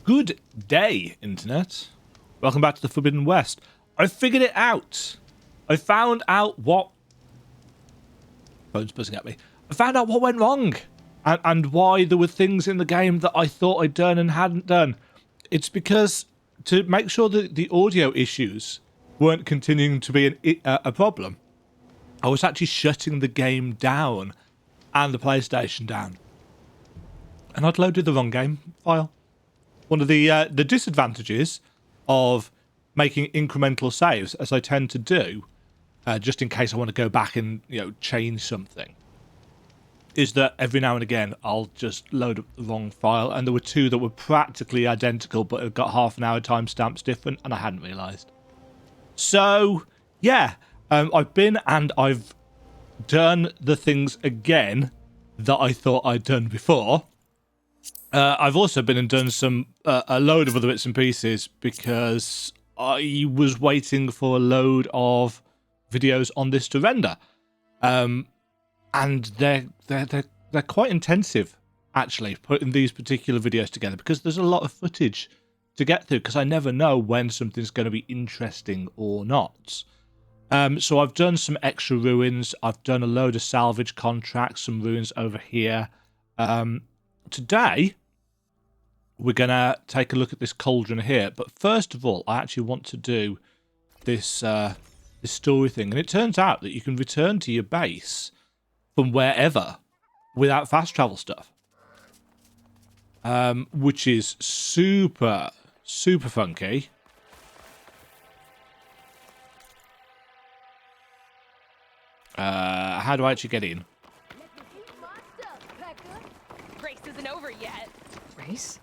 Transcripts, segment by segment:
Good day, Internet. Welcome back to the Forbidden West. I figured it out. I found out what... Phone's buzzing at me. I found out what went wrong. And why there were things in the game that I thought I'd done and hadn't done. It's because to make sure that the audio issues weren't continuing to be a problem, I was actually shutting the game down and the PlayStation down. And I'd loaded the wrong game file. One of the disadvantages of making incremental saves, as I tend to do, just in case I want to go back and change something, is that every now and again I'll just load up the wrong file, and there were two that were practically identical but had got half an hour timestamps different, and I hadn't realised. So yeah, I've been and I've done the things again that I thought I'd done before. I've also been and done a load of other bits and pieces because I was waiting for a load of videos on this to render, and they're quite intensive actually, putting these particular videos together, because there's a lot of footage to get through, because I never know when something's going to be interesting or not. So I've done some extra ruins. I've done a load of salvage contracts, some ruins over here. Today we're gonna take a look at this cauldron here, but first of all I actually want to do this this story thing, and it turns out that you can return to your base from wherever without fast travel stuff, which is super funky. How do I actually get in? Race isn't over yet. Race?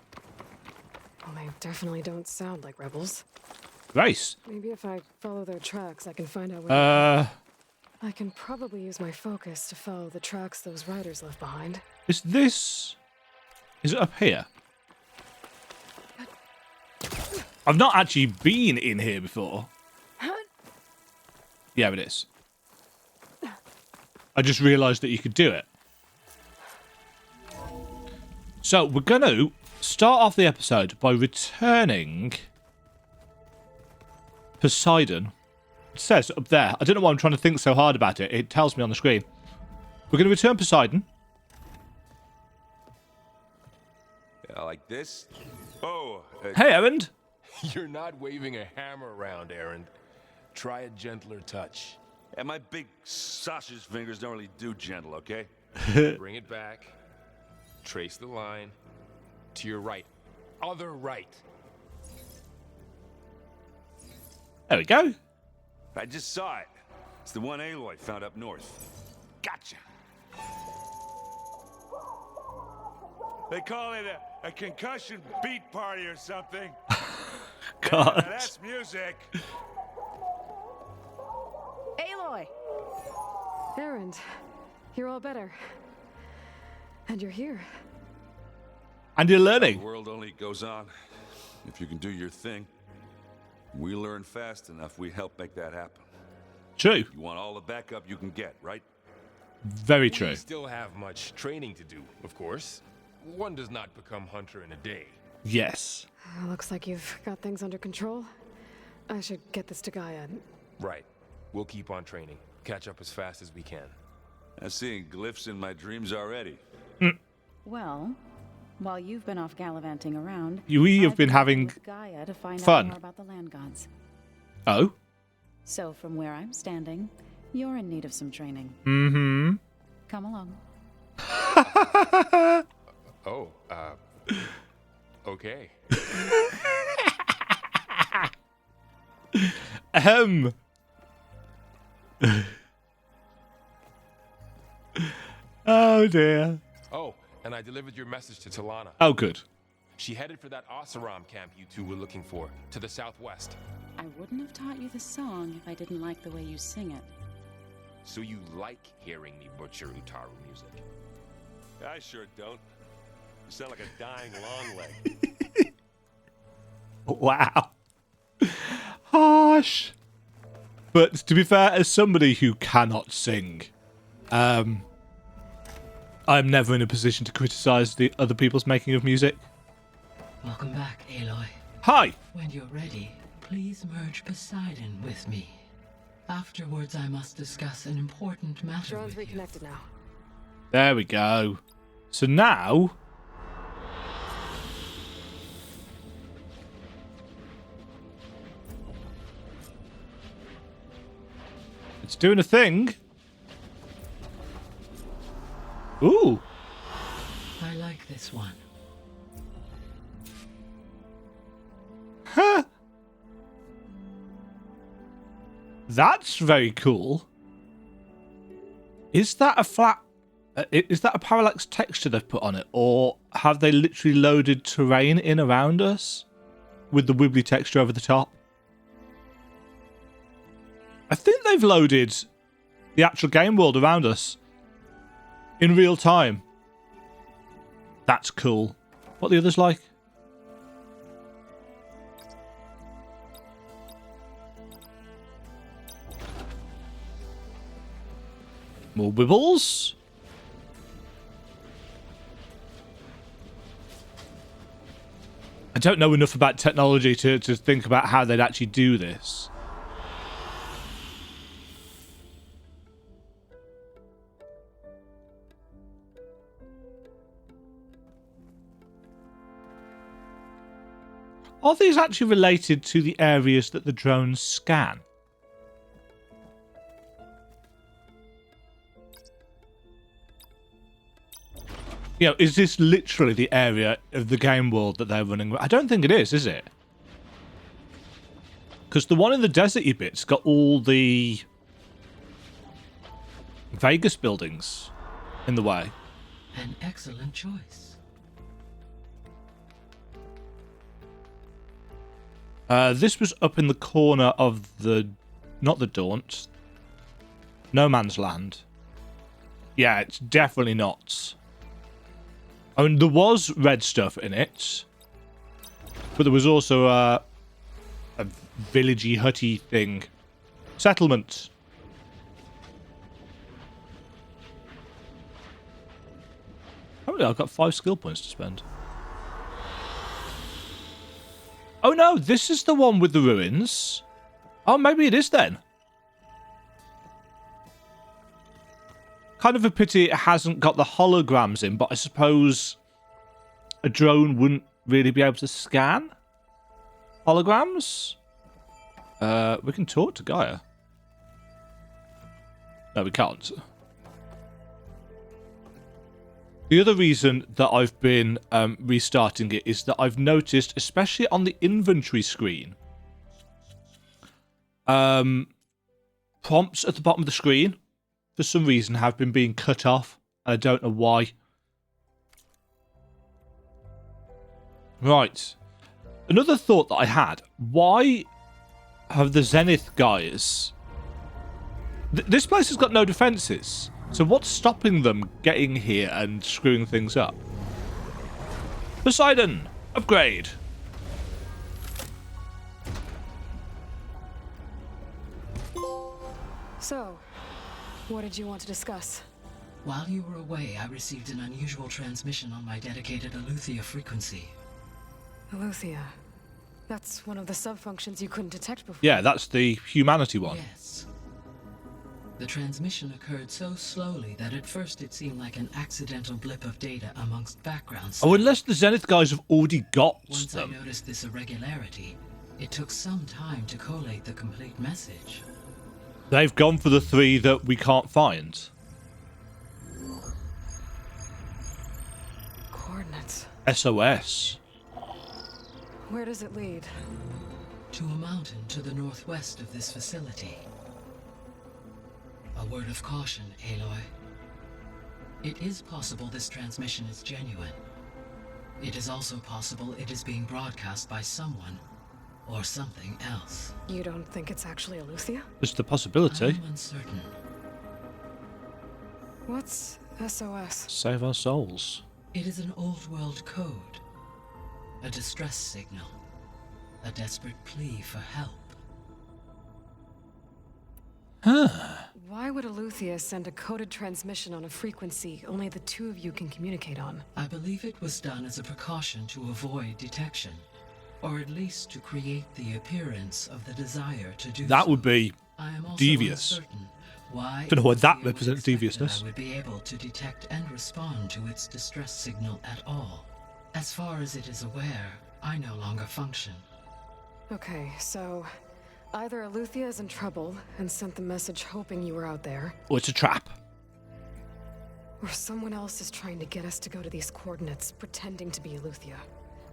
Well, they definitely don't sound like rebels. Race? Maybe if I follow their tracks, I can find out where I can probably use my focus to follow the tracks those riders left behind. Is it up here? I've not actually been in here before. Yeah, it is. I just realised that you could do it. So we're going to start off the episode by returning Poseidon. It says up there. I don't know why I'm trying to think so hard about it. It tells me on the screen. We're going to return Poseidon. Yeah, like this? Oh. Hey, Erend. You're not waving a hammer around, Erend. Try a gentler touch. Yeah, my big sausage fingers don't really do gentle, okay? Bring it back. Trace the line. To your right. Other right. There we go. I just saw it. It's the one Aloy found up north. Gotcha. They call it a concussion beat party or something. God. Yeah, that's music. Aloy! Erend, you're all better. And you're here. And you're The learning. world only goes on if you can do your thing. We learn fast enough, we help make that happen. True. You want all the backup you can get, right? Very true. We still have much training to do, of course. One does not become hunter in a day. Yes. Looks like you've got things under control. I should get this to Gaia. Right. We'll keep on training. Catch up as fast as we can. I'm seeing glyphs in my dreams already. Well, while you've been off gallivanting around, We have I've been working having with Gaia to find fun. out more about the land gods. Oh. So from where I'm standing, you're in need of some training. Mm-hmm. Come along. Oh, okay. Oh dear. Oh, and I delivered your message to Talana. Oh, good. She headed for that Oseram camp you two were looking for, to the southwest. I wouldn't have taught you the song if I didn't like the way you sing it. So you like hearing me butcher Utaru music? I sure don't. You sound like a dying long leg. Wow. Harsh. But to be fair, as somebody who cannot sing, I'm never in a position to criticize the other people's making of music. Welcome back, Aloy. Hi! When you're ready, please merge Poseidon with me. Afterwards, I must discuss an important matter Drone's with you. reconnected now. There we go. So now... it's doing a thing. Ooh. I like this one. Huh. That's very cool. Is that a flat... is that a parallax texture they've put on it? Or have they literally loaded terrain in around us with the wibbly texture over the top? I think they've loaded the actual game world around us in real time. That's cool. What are the others like? More wibbles. I don't know enough about technology to think about how they'd actually do this. Are these actually related to the areas that the drones scan? You know, is this literally the area of the game world that they're running? I don't think it is it? Because the one in the deserty bit's got all the Vegas buildings in the way. An excellent choice. This was up in the corner of the... not the Daunt. No Man's Land. Yeah, it's definitely not. I mean, there was red stuff in it. But there was also a villagey, hutty thing. Settlement. Oh, I've got 5 skill points to spend. Oh no, this is the one with the ruins. Oh, maybe it is then. Kind of a pity it hasn't got the holograms in, but I suppose a drone wouldn't really be able to scan holograms. We can talk to Gaia. No, we can't. The other reason that I've been restarting it is that I've noticed, especially on the inventory screen, prompts at the bottom of the screen, for some reason, have been being cut off. And I don't know why. Right. Another thought that I had. Why have the Zenith guys... this place has got no defences. So what's stopping them getting here and screwing things up? Poseidon! Upgrade! So, what did you want to discuss? While you were away, I received an unusual transmission on my dedicated Eleuthia frequency. Eleuthia. That's one of the sub-functions you couldn't detect before. Yeah, that's the humanity one. Yes. The transmission occurred so slowly that at first it seemed like an accidental blip of data amongst background stuff. Oh, unless the Zenith guys have already got Once them. I noticed this irregularity, it took some time to collate the complete message. They've gone for the 3 that we can't find. Coordinates. SOS. Where does it lead? To a mountain to the northwest of this facility. A word of caution, Aloy. It is possible this transmission is genuine. It is also possible it is being broadcast by someone or something else. You don't think it's actually Eleuthia? Just a possibility. I'm uncertain. What's SOS? Save our souls. It is an old world code. A distress signal. A desperate plea for help. Huh. Why would Eleuthia send a coded transmission on a frequency only the two of you can communicate on? I believe it was done as a precaution to avoid detection, or at least to create the appearance of the desire to do That so. would be I am also devious. uncertain why Don't know why that Eleuthia would represents expect deviousness. that I would be able to detect and respond to its distress signal at all. As far as it is aware, I no longer function. Okay, so either Eleuthia is in trouble and sent the message hoping you were out there, Or it's a trap. or someone else is trying to get us to go to these coordinates pretending to be Eleuthia.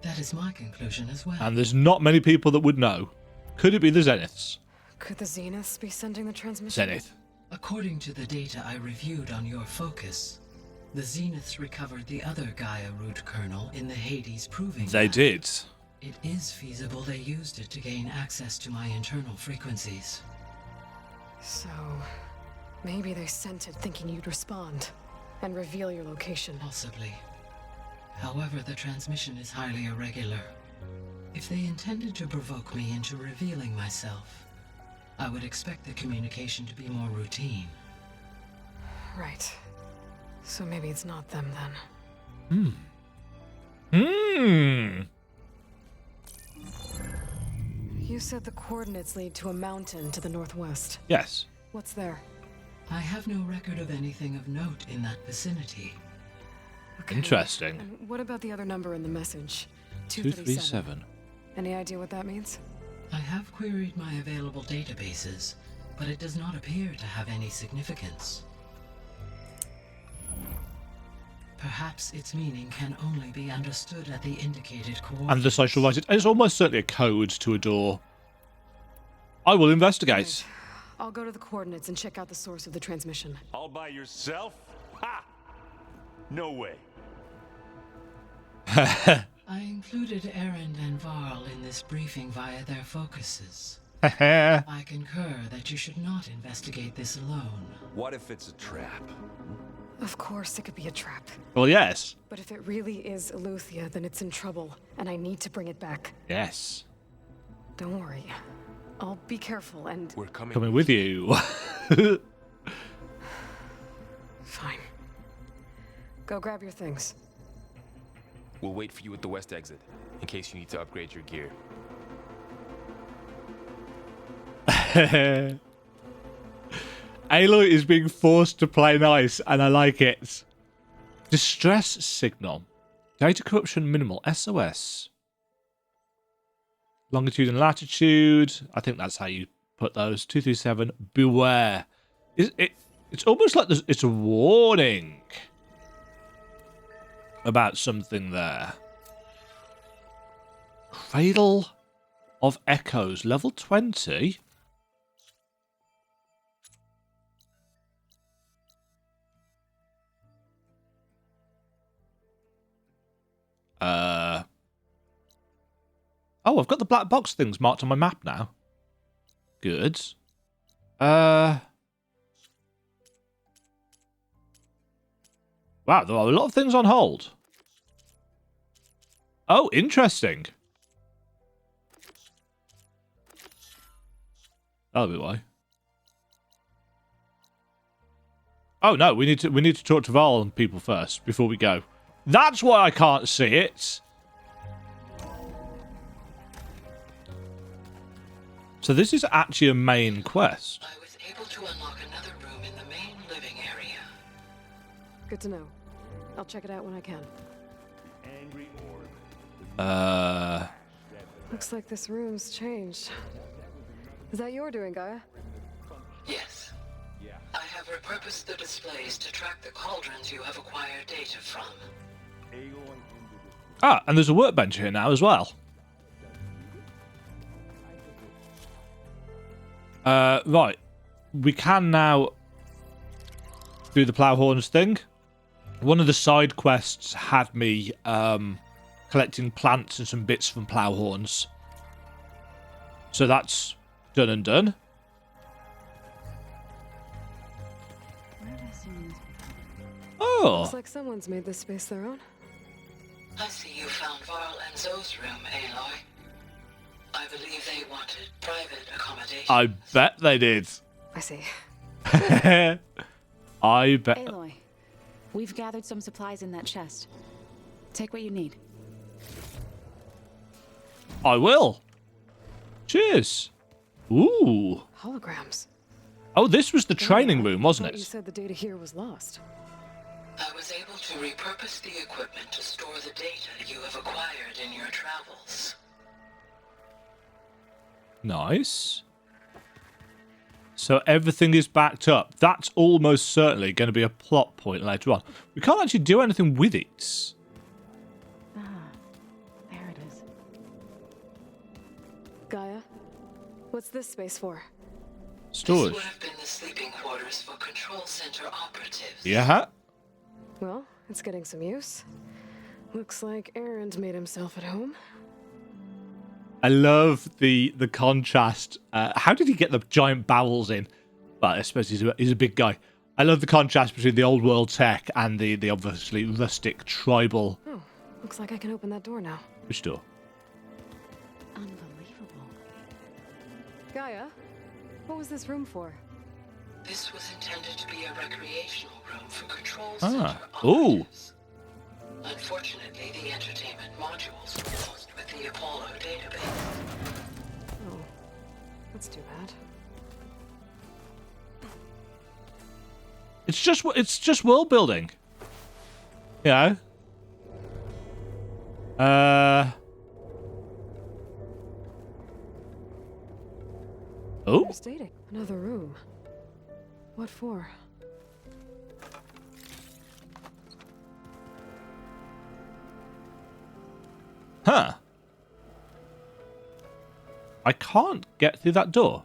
That is my conclusion as well. And there's not many people that would know. Could it be the Zeniths? Could the Zeniths be sending the transmission? Zenith. According to the data I reviewed on your focus, the Zeniths recovered the other Gaia root kernel in the Hades proving They lab. did. It is feasible they used it to gain access to my internal frequencies. So, maybe they sent it thinking you'd respond and reveal your location. Possibly. However, the transmission is highly irregular. If they intended to provoke me into revealing myself, I would expect the communication to be more routine. Right. So maybe it's not them then. You said the coordinates lead to a mountain to the northwest. Yes. What's there? I have no record of anything of note in that vicinity. Okay. Interesting. And what about the other number in the message? 237. Any idea what that means? I have queried my available databases, but it does not appear to have any significance. Perhaps its meaning can only be understood at the indicated coordinates. And thus I shall write it. It's almost certainly a code to a door. I will investigate. I'll go to the coordinates and check out the source of the transmission. All by yourself? Ha! No way. I included Erend and Varl in this briefing via their focuses. I concur that you should not investigate this alone. What if it's a trap? Of course it could be a trap. Well, yes. But if it really is Eleuthia, then it's in trouble, and I need to bring it back. Yes. Don't worry. I'll be careful and... We're coming. Coming with you. Fine. Go grab your things. We'll wait for you at the west exit, in case you need to upgrade your gear. Aloy is being forced to play nice, and I like it. Distress signal. Data corruption minimal. SOS. Longitude and latitude. I think that's how you put those. 237. Beware. It's almost like it's a warning about something there. Cradle of Echoes. Level 20. Oh, I've got the black box things marked on my map now. Good. Wow, there are a lot of things on hold. Oh, interesting. That'll be why. Oh no, we need to talk to Val and people first before we go. That's why I can't see it. So this is actually a main quest. I was able to unlock another room in the main living area. Good to know. I'll check it out when I can. Looks like this room's changed. Is that your doing, Gaia? Yes. I have repurposed the displays to track the cauldrons you have acquired data from. Ah, and there's a workbench here now as well. Right. We can now do the plough horns thing. One of the side quests had me collecting plants and some bits from plough horns. So that's done and done. Oh. Looks like someone's made this space their own. I see you found Varl and Zoe's room, Aloy. I believe they wanted private accommodation. I bet they did. I see. I bet. Aloy, we've gathered some supplies in that chest. Take what you need. I will. Cheers. Ooh. Holograms. Oh, this was the training room, I wasn't thought You it? said the data here was lost. I was able to repurpose the equipment to store the data you have acquired in your travels. Nice. So everything is backed up. That's almost certainly going to be a plot point later on. We can't actually do anything with it. There it is. Gaia, what's this space for? Storage. This would have been the sleeping quarters for control center operatives. Yeah. Well, it's getting some use. Looks like Aaron's made himself at home. I love the contrast. How did he get the giant bowels in? Well, I suppose he's a big guy. I love the contrast between the old world tech and the obviously rustic tribal. Oh, looks like I can open that door now. Which door? Unbelievable. Gaia, what was this room for? This was intended to be a recreational room for control center Ooh. operatives. Unfortunately, the entertainment modules were lost with the Apollo database. Oh, that's too bad. It's just world building. You know. Oh. Understating. Another room. What for? Huh. I can't get through that door.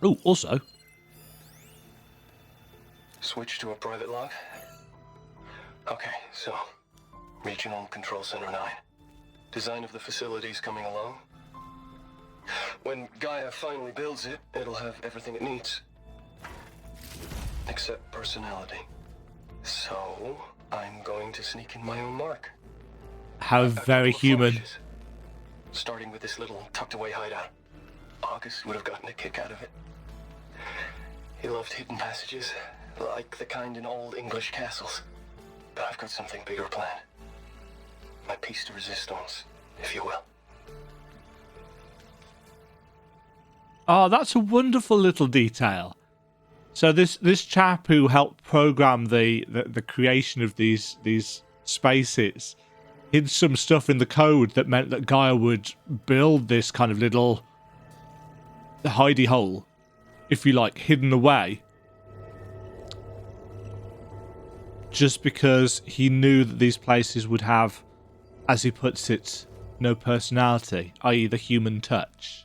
Oh, also. Switch to a private log? Okay, so Regional Control Center 9. Design of the facility's coming along. When Gaia finally builds it, it'll have everything it needs. Except personality. So, I'm going to sneak in my own mark. How A very couple of human. flourishes. Starting with this little tucked-away hideout. August would have gotten a kick out of it. He loved hidden passages, like the kind in old English castles. But I've got something bigger planned. My piece de resistance, if you will. Oh, that's a wonderful little detail. So this chap who helped program the creation of these spaces hid some stuff in the code that meant that Gaia would build this kind of little hidey hole, if you like, hidden away, just because he knew that these places would have, as he puts it, no personality, i.e. the human touch.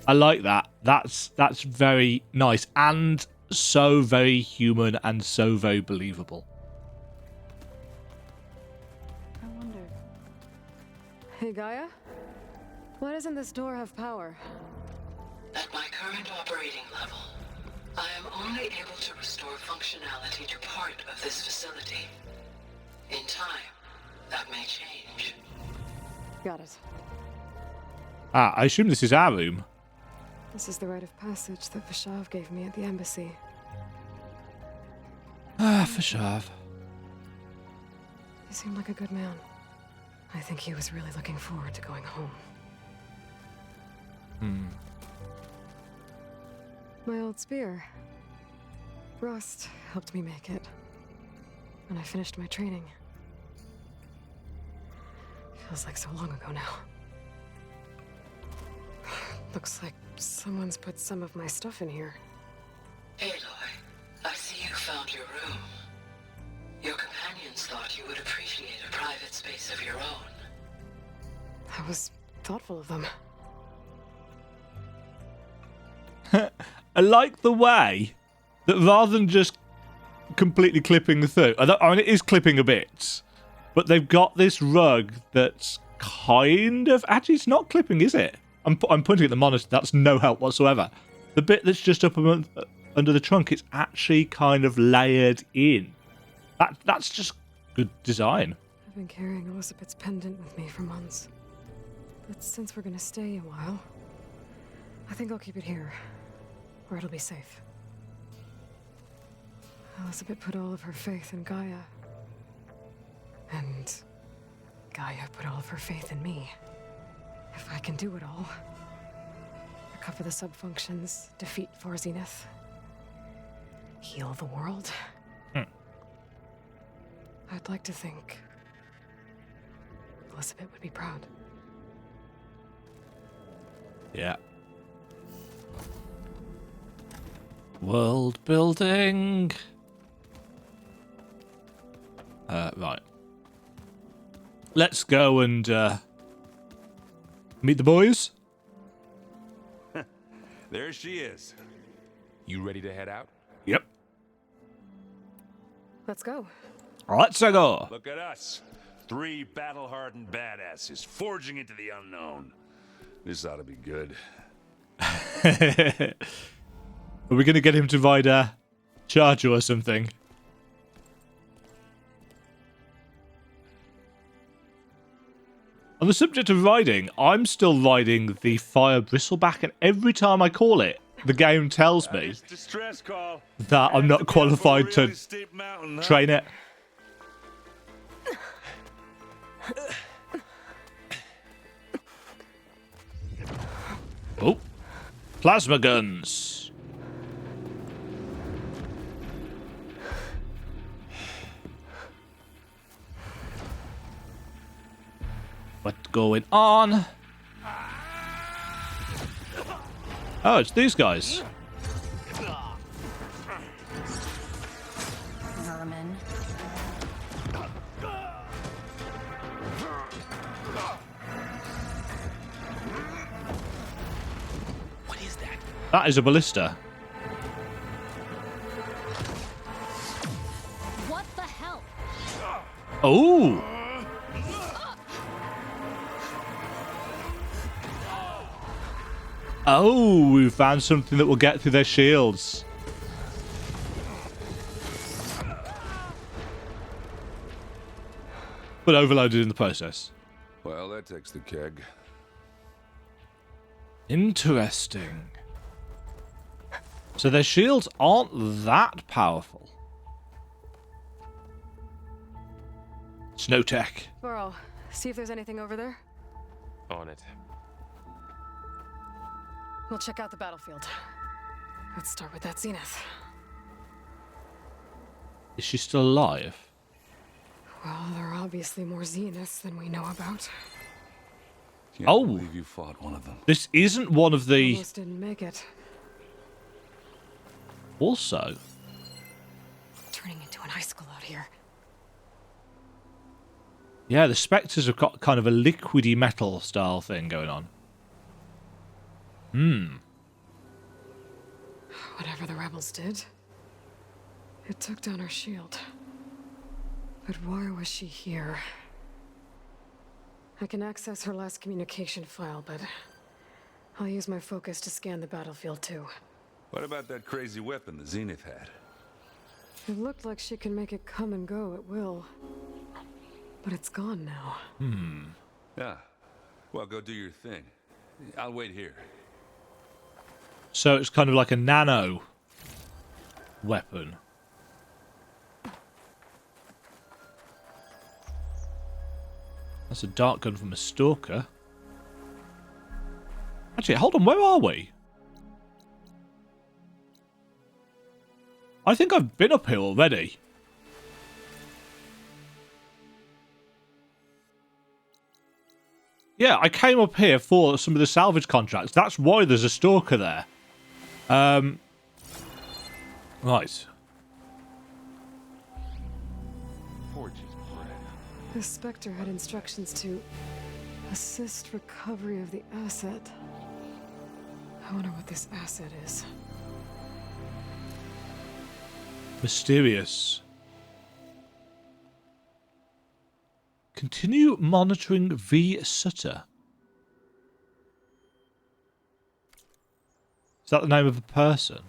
I like that. That's very nice and so very human and so very believable. I wonder. Hey, Gaia? Why doesn't this door have power? At my current operating level, I am only able to restore functionality to part of this facility. In time, that may change. Got it. Ah, I assume this is our room. This is the rite of passage that Vashav gave me at the embassy. Ah, Fashav. He seemed like a good man. I think he was really looking forward to going home. My old spear. Rust helped me make it. And I finished my training. Feels like so long ago now. Looks like someone's put some of my stuff in here. Aloy, I see you found your room. Your companions thought you would appreciate a private space of your own. That was thoughtful of them. I like the way that rather than just completely clipping through, I mean, it is clipping a bit, but they've got this rug that's kind of... Actually, it's not clipping, is it? I'm pointing at the monitor. That's no help whatsoever. The bit that's just up under the trunk, it's actually kind of layered in. That's just good design. I've been carrying Elizabeth's pendant with me for months. But since we're gonna stay a while, I think I'll keep it here. where it'll be safe. Elizabeth put all of her faith in Gaia. And Gaia put all of her faith in me. If I can do it all, recover the subfunctions, defeat For Zenith, heal the world, I'd like to think Elizabeth would be proud. Yeah. World building. Right. Let's go and meet the boys. There she is. You ready to head out? Yep. Let's go. Let's go. Look at us. 3 battle-hardened badasses forging into the unknown. This ought to be good. Are we going to get him to ride a charger or something? On the subject of riding, I'm still riding the fire bristleback, and every time I call it, the game tells me Distress call. that I'm not qualified to train it. Oh, plasma guns. What's going on? Oh, it's these guys. Vermin. What is that? That is a ballista. What the hell? Oh. Oh, we found something that will get through their shields. But overloaded in the process. Well, that takes the keg. Interesting. So their shields aren't that powerful. Snow tech. Burrow, see if there's anything over there. On it. We'll check out the battlefield. Let's start with that Zenith. Is she still alive? Well, there are obviously more Zeniths than we know about. Can't Oh. believe you fought one of them. This isn't one of the... Almost didn't make it. Also... Turning into an icicle out here. Yeah, the Spectres have got kind of a liquidy metal style thing going on. Whatever the rebels did, it took down her shield. But why was she here? I can access her last communication file, but I'll use my focus to scan the battlefield too. What about that crazy weapon the Zenith had? It looked like she can make it come and go at will. But it's gone now. Yeah. Well, go do your thing. I'll wait here. So it's kind of like a nano weapon. That's a dart gun from a stalker. Actually, hold on, where are we? I think I've been up here already. Yeah, I came up here for some of the salvage contracts. That's why there's a stalker there. Right. Forge's bread. The Spectre had instructions to assist recovery of the asset. I wonder what this asset is. Mysterious. Continue monitoring V. Sutter. Is that the name of a person?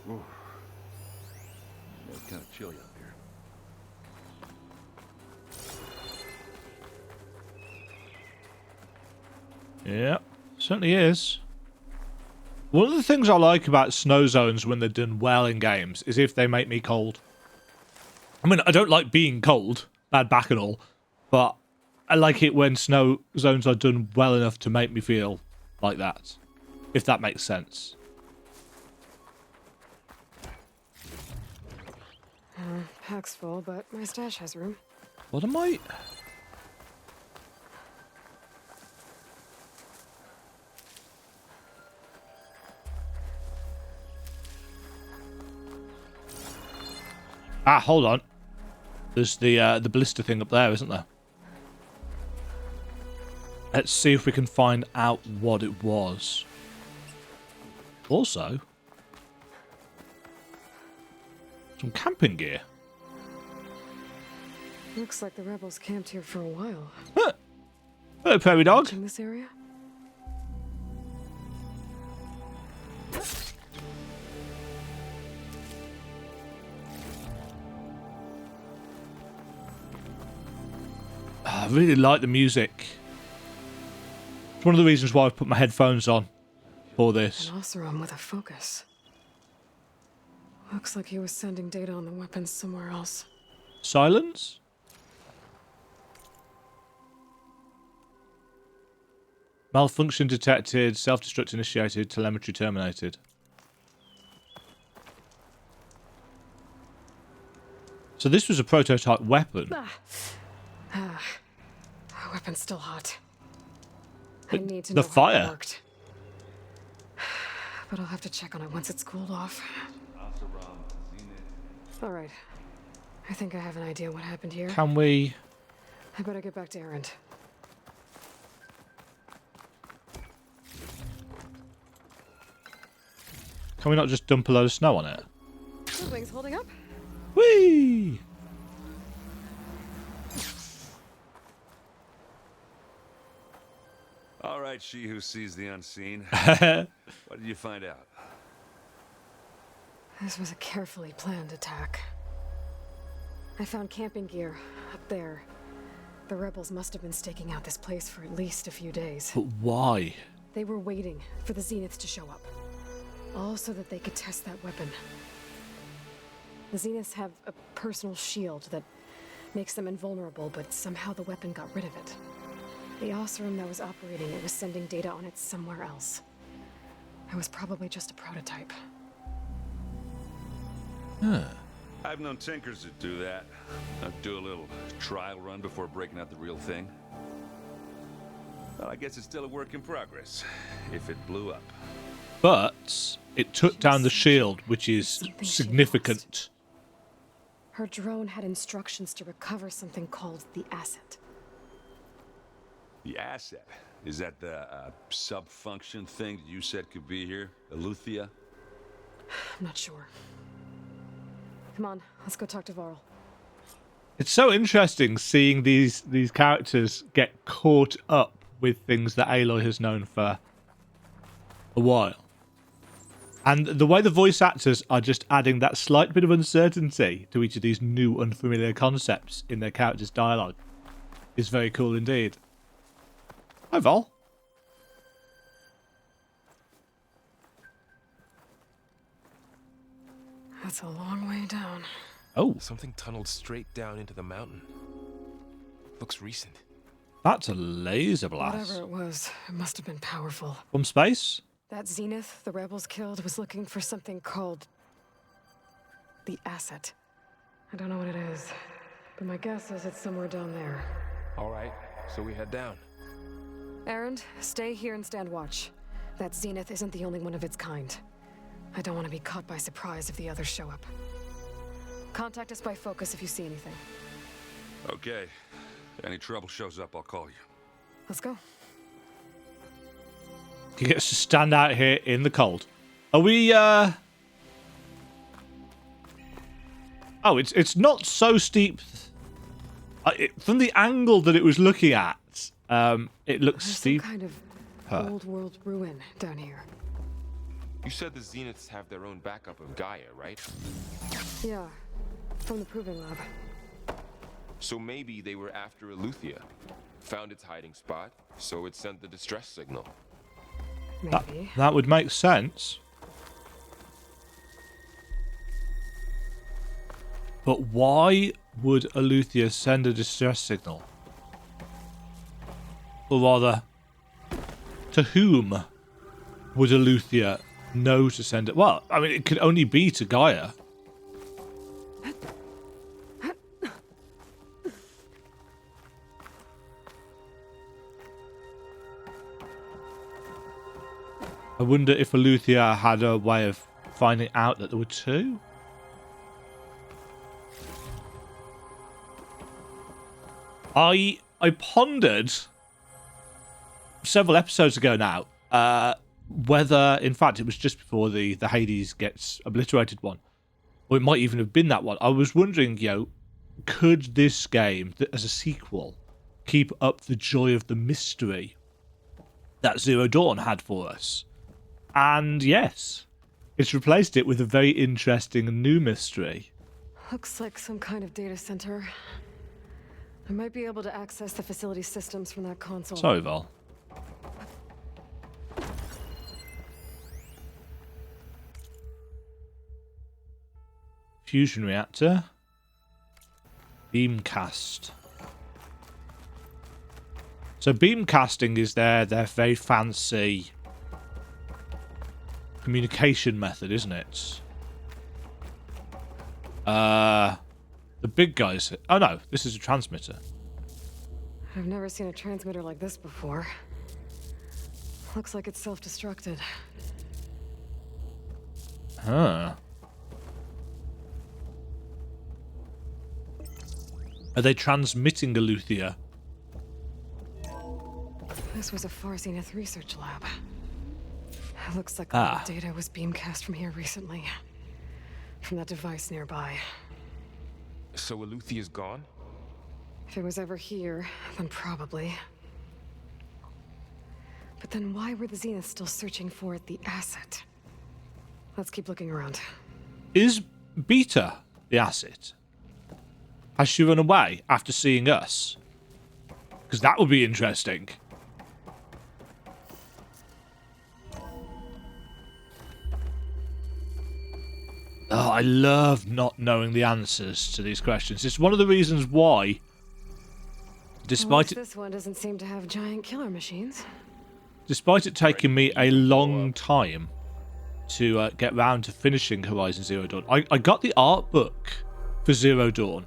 No kind of chilly up here. Yeah, certainly is. One of the things I like about snow zones when they're done well in games is if they make me cold. I mean, I don't like being cold, bad back and all, but I like it when snow zones are done well enough to make me feel like that, if that makes sense. Pack's full, but my stash has room. What am I? Ah, hold on. There's the blister thing up there, isn't there? Let's see if we can find out what it was. Also, some camping gear. Looks like the rebels camped here for a while. Huh. Hello, prairie dog. In this area? I really like the music. It's one of the reasons why I've put my headphones on for this. An Oseram with a focus. Looks like he was sending data on the weapons somewhere else. Silence? Malfunction detected, self-destruct initiated, telemetry terminated. So this was a prototype weapon. Weapon's still hot. I need to The know how fire. it worked. But I'll have to check on it once it's cooled off. Alright. I think I have an idea what happened here. Can we... I better get back to Erend. Can we not just dump a load of snow on it? The wing's holding up. Whee! All right, she who sees the unseen. What did you find out? This was a carefully planned attack. I found camping gear up there. The rebels must have been staking out this place for at least a few days. But why? They were waiting for the Zeniths to show up. All so that they could test that weapon. The Zeniths have a personal shield that makes them invulnerable, but somehow the weapon got rid of it. The Oseram that was operating it was sending data on it somewhere else. It was probably just a prototype. Huh. I've known tinkers that do that. I'd do a little trial run before breaking out the real thing. Well, I guess it's still a work in progress, if it blew up. But it took down the shield, which is significant. Her drone had instructions to recover something called the asset. The asset? Is that the sub-function thing that you said could be here? Eleuthia? I'm not sure. Come on, let's go talk to Varl. It's so interesting seeing these characters get caught up with things that Aloy has known for a while. And the way the voice actors are just adding that slight bit of uncertainty to each of these new unfamiliar concepts in their characters' dialogue is very cool indeed. Hi, Vol. That's a long way down. Oh, Something tunneled straight down into the mountain. Looks recent. that's a laser blast. Whatever it was, it must have been powerful. From space? That Zenith the rebels killed was looking for something called the asset. I don't know what it is, but my guess is it's somewhere down there. All right, so we head down. Erend, stay here and stand watch. That Zenith isn't the only one of its kind. I don't want to be caught by surprise if the others show up. Contact us by focus if you see anything. Okay. If any trouble shows up, I'll call you. Let's go. He gets to stand out here in the cold. Are we, Oh, it's not so steep. From the angle that it was looking at, it looks There's steep. some kind of old world ruin down here. You said the Zeniths have their own backup of Gaia, right? Yeah. From the proving lab. So maybe they were after Eleuthia. Found its hiding spot, so it sent the distress signal. Maybe. That would make sense. But why would Eleuthia send a distress signal? Or rather, to whom would Eleuthia know to send it? Well, I mean, it could only be to Gaia. I wonder if Eleuthia had a way of finding out that there were two? I pondered several episodes ago now whether, in fact, it was just before the Hades gets obliterated one, or it might even have been that one. I was wondering, could this game, as a sequel, keep up the joy of the mystery that Zero Dawn had for us? And yes, it's replaced it with a very interesting new mystery. Looks like some kind of data center. I might be able to access the facility systems from that console. Sorry, Val. Fusion reactor. Beamcast. So beamcasting is their very fancy communication method, isn't it? The big guys. Oh no, this is a transmitter. I've never seen a transmitter like this before. Looks like it's self-destructed. Huh. Are they transmitting Eleuthia? This was a Far Zenith research lab. It looks like all the data was beamcast from here recently. From that device nearby. So Eleuthia's gone? If it was ever here, then probably. But then why were the Zeniths still searching for the asset? Let's keep looking around. Is Beta the asset? Has she run away after seeing us? Because that would be interesting. Oh, I love not knowing the answers to these questions. It's one of the reasons why, despite this one doesn't seem to have giant killer machines. Despite it taking me a long time to get round to finishing Horizon Zero Dawn, I got the art book for Zero Dawn,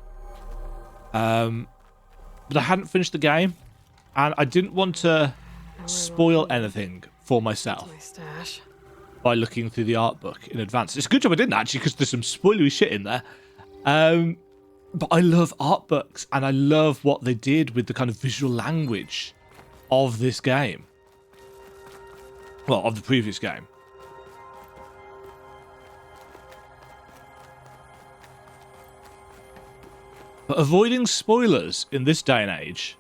but I hadn't finished the game, and I didn't want to spoil anything for myself My stash. by looking through the art book in advance. It's a good job I didn't, actually, because there's some spoilery shit in there. But I love art books, and I love what they did with the kind of visual language of this game. Well, of the previous game. But avoiding spoilers in this day and age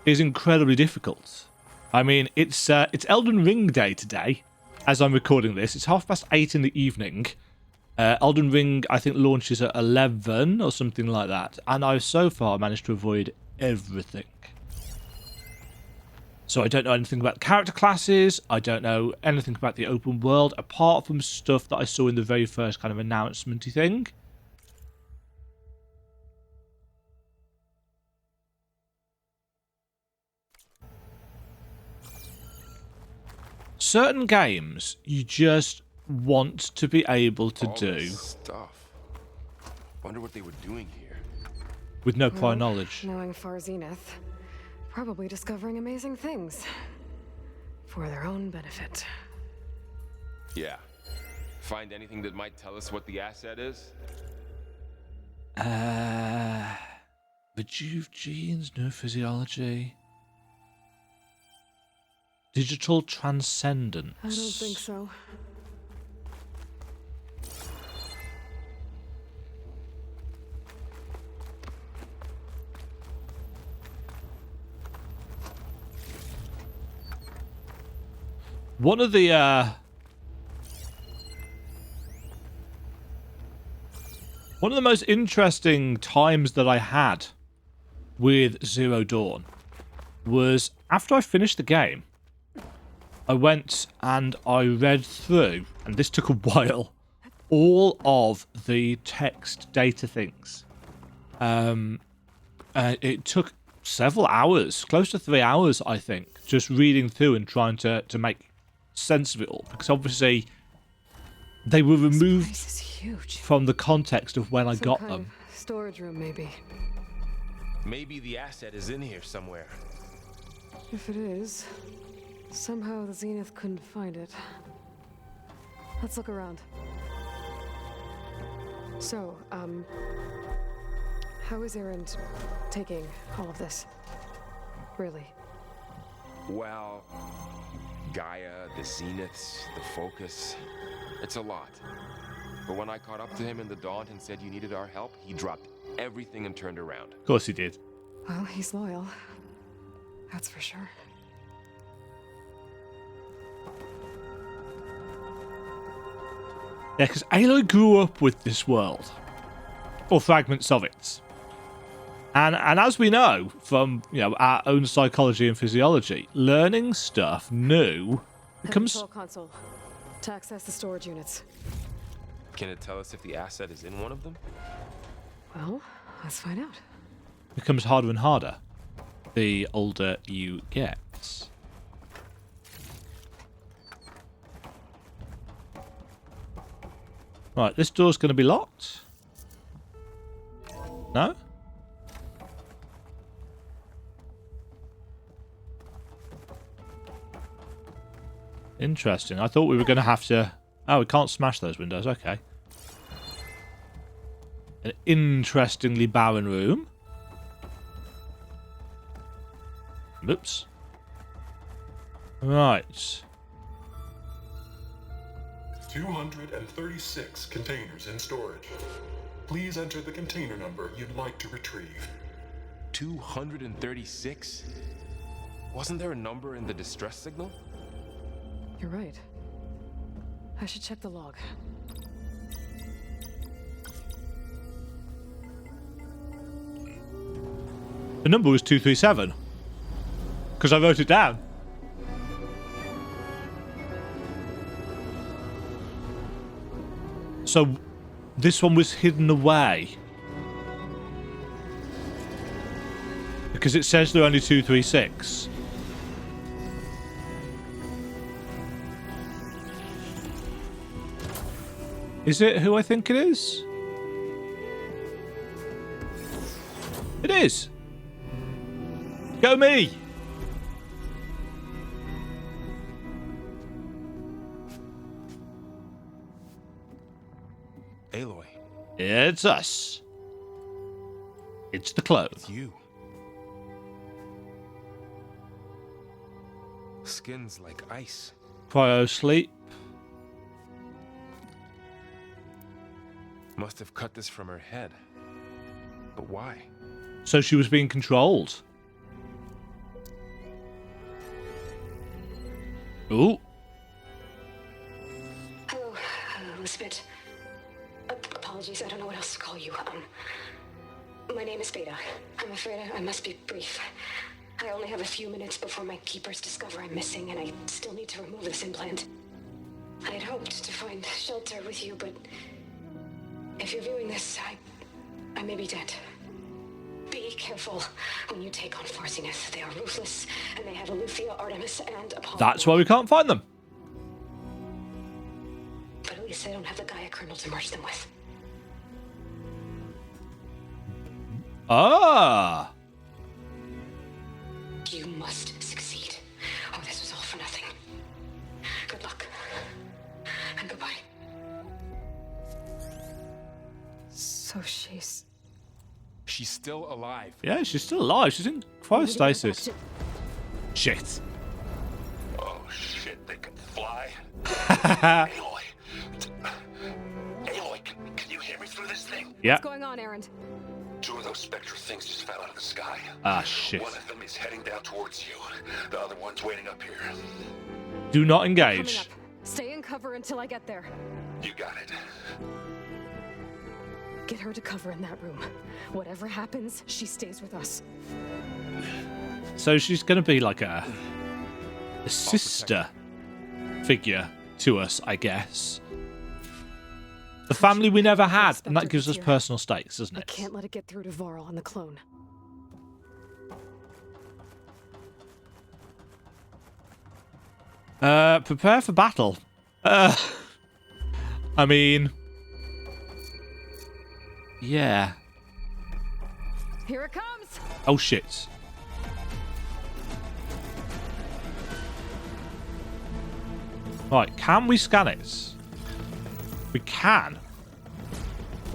is incredibly difficult. I mean, it's Elden Ring day today. As I'm recording this, it's 8:30 in the evening. Elden Ring, I think, launches at 11 or something like that. And I've so far managed to avoid everything. So I don't know anything about character classes. I don't know anything about the open world, apart from stuff that I saw in the very first kind of announcement-y thing. Certain games you just want to be able to do This stuff. Wonder what they were doing here. with no prior knowledge. Knowing Far Zenith, probably discovering amazing things for their own benefit. Yeah. Find anything that might tell us what the asset is? Rejuve genes, no physiology. Digital transcendence. I don't think so. One of the One of the most interesting times that I had with Zero Dawn was after I finished the game, I went and I read through, and this took a while, all of the text data things. It took several hours, close to 3 hours, I think, just reading through and trying to make sense of it all, because obviously they were removed This is huge. from the context of when I Some got kind them. of storage room, maybe. Maybe the asset is in here somewhere. If it is, somehow the Zenith couldn't find it. Let's look around. So, how is Erend taking all of this? Really? Well, Gaia, the Zeniths, the Focus. It's a lot. But when I caught up to him in the Daunt and said you needed our help, he dropped everything and turned around. Of course he did. Well, he's loyal. That's for sure. Yeah, because Aloy grew up with this world, or fragments of it, and as we know from our own psychology and physiology, learning stuff new becomes. Control console. To access the storage units. Can it tell us if the asset is in one of them? Well, let's find out. Becomes harder and harder the older you get. Right, this door's going to be locked. No? Interesting. I thought we were going to have to... Oh, we can't smash those windows. Okay. An interestingly barren room. Oops. Right. 236 containers in storage. Please enter the container number you'd like to retrieve. 236? Wasn't there a number in the distress signal? You're right. I should check the log. The number was 237. Because I wrote it down. So, this one was hidden away. Because it says there are only 236. Is it who I think it is? It is! Go me! Aloy. It's us. It's the clone. It's you. Skin's like ice. Cryo sleep. Must have cut this from her head. But why? So she was being controlled. Ooh. Hello, Elizabeth. Apologies, I don't know what else to call you. My name is Beta. I'm afraid I must be brief. I only have a few minutes before my keepers discover I'm missing, and I still need to remove this implant. I had hoped to find shelter with you, but if you're viewing this, I may be dead. Be careful when you take on Farzineth. They are ruthless, and they have Aletheia, Artemis, and Apollo. That's why we can't find them. But at least they don't have the Gaia kernel to merge them with. Ah. You must succeed, or this was all for nothing. Good luck. And goodbye. So she's still alive. Yeah, she's still alive. She's in cryostasis. Shit. Oh shit, they can fly. Aloy. Aloy, can you hear me through this thing? Yeah. What's going on, Erend? 2 of those spectral things just fell out of the sky. Ah, shit. One of them is heading down towards you. The other one's waiting up here. Do not Coming engage. up. Stay in cover until I get there. You got it. Get her to cover in that room. Whatever happens, she stays with us. So she's going to be like a sister figure to us, I guess. The family we never had, and that gives us personal stakes, doesn't it? I can't let it get through to Varl and the clone. Prepare for battle. I mean... Yeah. Here it comes! Oh, shit. Right, can we scan it? We can.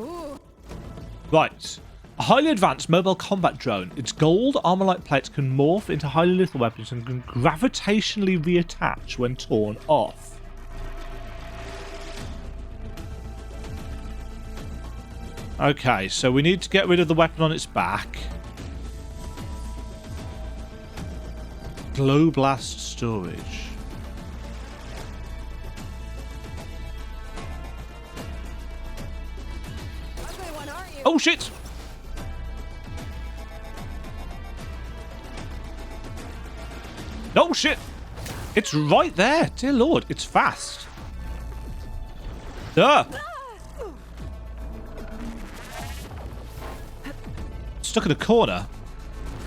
Ooh. Right. A highly advanced mobile combat drone. Its gold armor-like plates can morph into highly lethal weapons and can gravitationally reattach when torn off. Okay, so we need to get rid of the weapon on its back. Glow blast storage. Oh shit! Oh shit! It's right there! Dear Lord, it's fast. Duh! Stuck in a corner.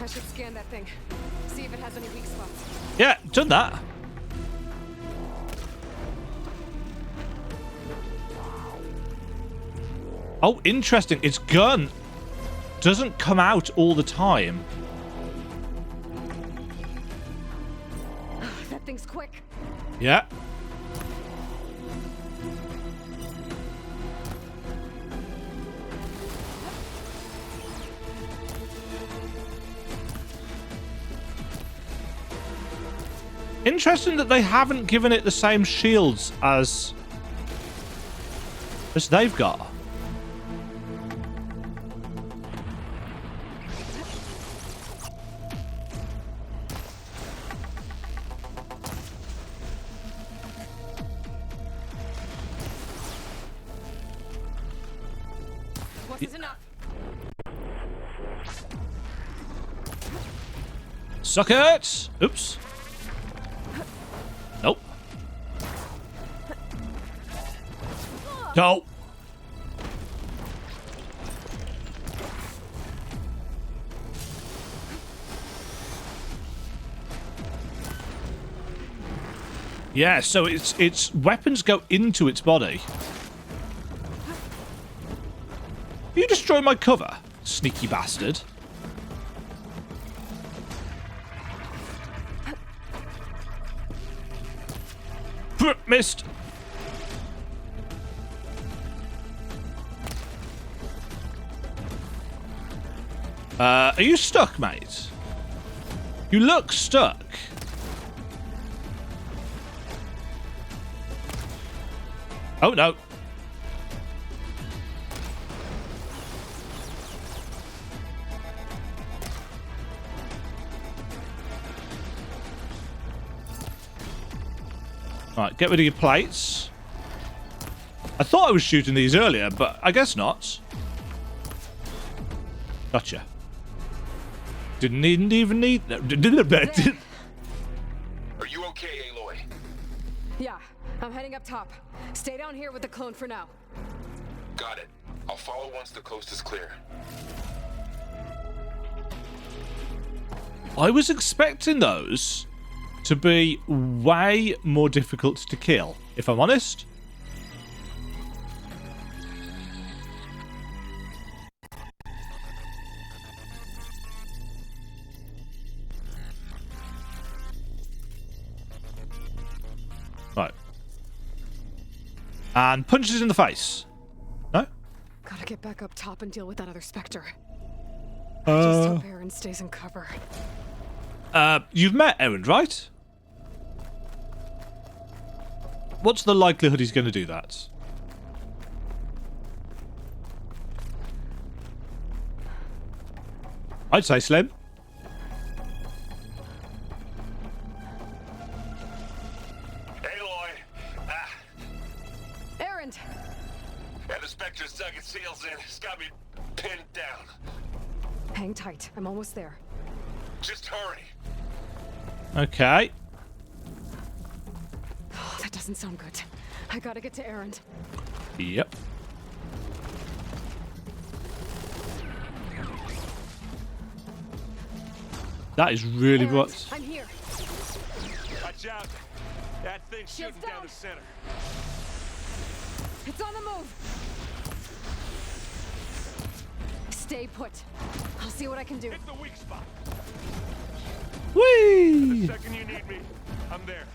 I should scan that thing. See if it has any weak spots. Yeah, done that. Oh, interesting. Its gun doesn't come out all the time. That thing's quick. Yeah. Interesting that they haven't given it the same shields as they've got. This is enough. Suck it! Oops. Nope. No. Yeah, so its weapons go into its body. You destroy my cover, sneaky bastard. Missed. Are you stuck, mate? You look stuck. Oh, no. Right, get rid of your plates. I thought I was shooting these earlier, but I guess not. Gotcha. Didn't even need... Are you okay, Aloy? Yeah, I'm heading up top. Stay down here with the clone for now. Got it. I'll follow once the coast is clear. I was expecting those to be way more difficult to kill, if I'm honest. Right. And punches in the face. No? Gotta get back up top and deal with that other Spectre. I just hope Aaron stays in cover. You've met Aaron, right? What's the likelihood he's going to do that? I'd say slim. Aloy! Aaron! Yeah, the Spectre's dug its heels in. It's got me pinned down. Hang tight. I'm almost there. Just hurry. Okay. Oh, that doesn't sound good. I gotta get to Erend. Yep. That is really Erend, what. I'm here. Watch out. That thing's shooting down the center. It's on the move. Stay put. I'll see what I can do. Hit the weak spot. Whee! The second you need me, I'm there.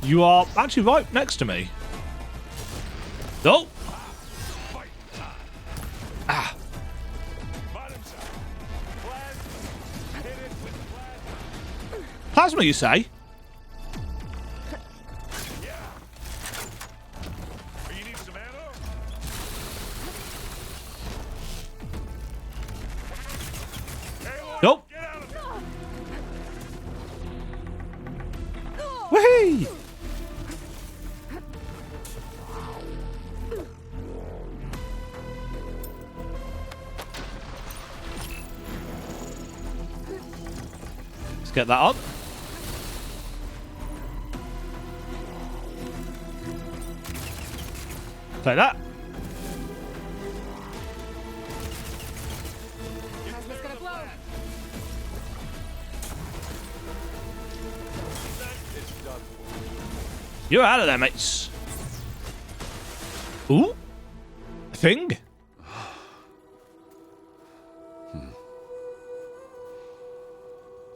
You are actually right next to me. Oh! Fight. Ah! Bottom side. Flag. Hit it with flag. Plasma, you say? Yeah. You need some ammo? Hey, Nope. get out of there. Whee! Let's get that on. Like that. Plasma's gonna blow. You're out of there, mates. Ooh. A thing.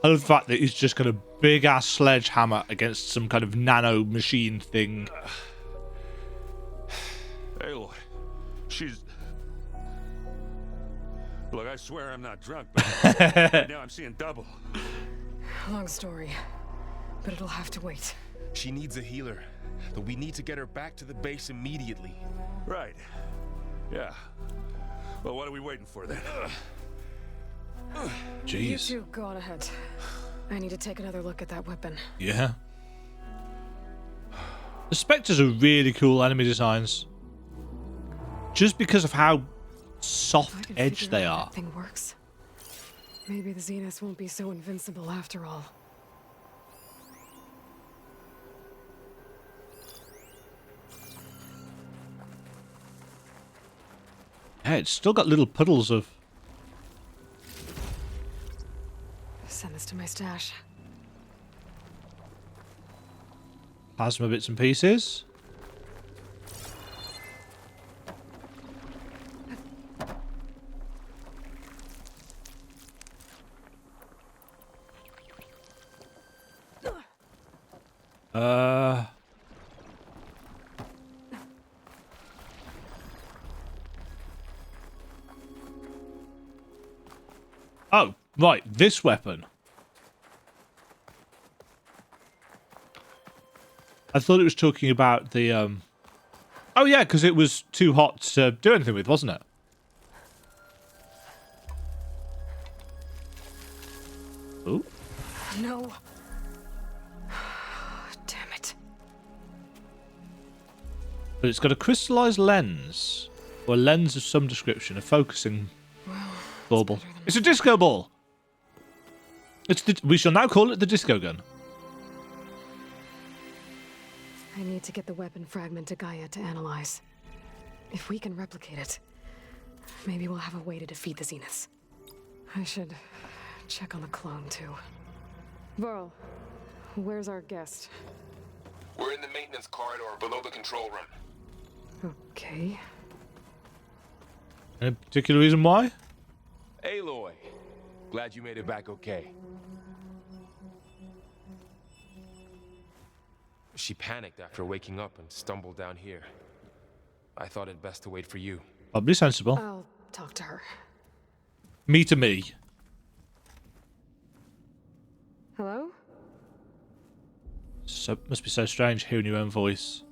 I love the fact that he's just got a big ass sledgehammer against some kind of nano machine thing. Aloy, she's... Look, I swear I'm not drunk, but now I'm seeing double. Long story, but it'll have to wait. She needs a healer, but we need to get her back to the base immediately. Right. Yeah. Well, what are we waiting for then? You Jeez. two, go on ahead. I need to take another look at that weapon. Yeah. The Spectres are really cool enemy designs. Just because of how If I soft can edged figure they out are. That thing works. Maybe the Zeniths won't be so invincible after all. Yeah, it's still got little puddles of... Send this to my stash. plasma bits and pieces. Oh, right, this weapon. I thought it was talking about the, Oh, yeah, because it was too hot to do anything with, wasn't it? Ooh. No. Damn it. But it's got a crystallized lens, or a lens of some description, a focusing bauble. It's a disco ball. We shall now call it the disco gun. I need to get the weapon fragment to Gaia to analyze. If we can replicate it, maybe we'll have a way to defeat the Zeniths. I should check on the clone, too. Varl, where's our guest? We're in the maintenance corridor below the control room. Okay. Any particular reason why? Aloy, glad you made it back okay. She panicked after waking up and stumbled down here. I thought it best to wait for you. Probably sensible. I'll talk to her. Me to me. Hello? So must be so strange hearing your own voice.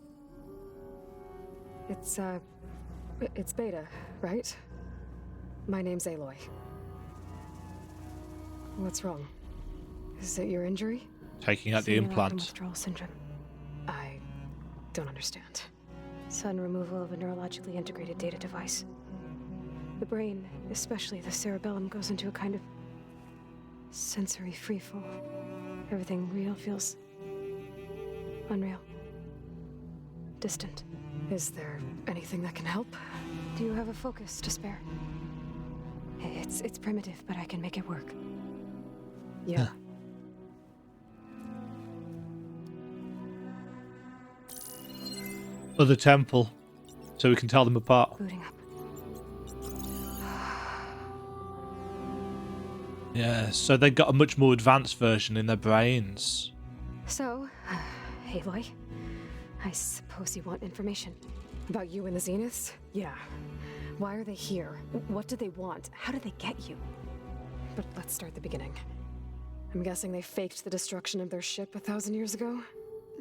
It's Beta, right? My name's Aloy. What's wrong? Is it your injury? Taking out the Senior implant. withdrawal syndrome. I don't understand. Sudden removal of a neurologically integrated data device. The brain, especially the cerebellum, goes into a kind of sensory freefall. Everything real feels unreal. Distant. Is there anything that can help? Do you have a focus to spare? It's primitive, but I can make it work. Yeah. Other temple, so we can tell them apart. Booting up. Yeah, so they got a much more advanced version in their brains. So, Aloy, I suppose you want information about you and the Zeniths? Yeah. Why are they here? What do they want? How did they get you? But let's start the beginning. I'm guessing they faked the destruction of their ship 1,000 years ago?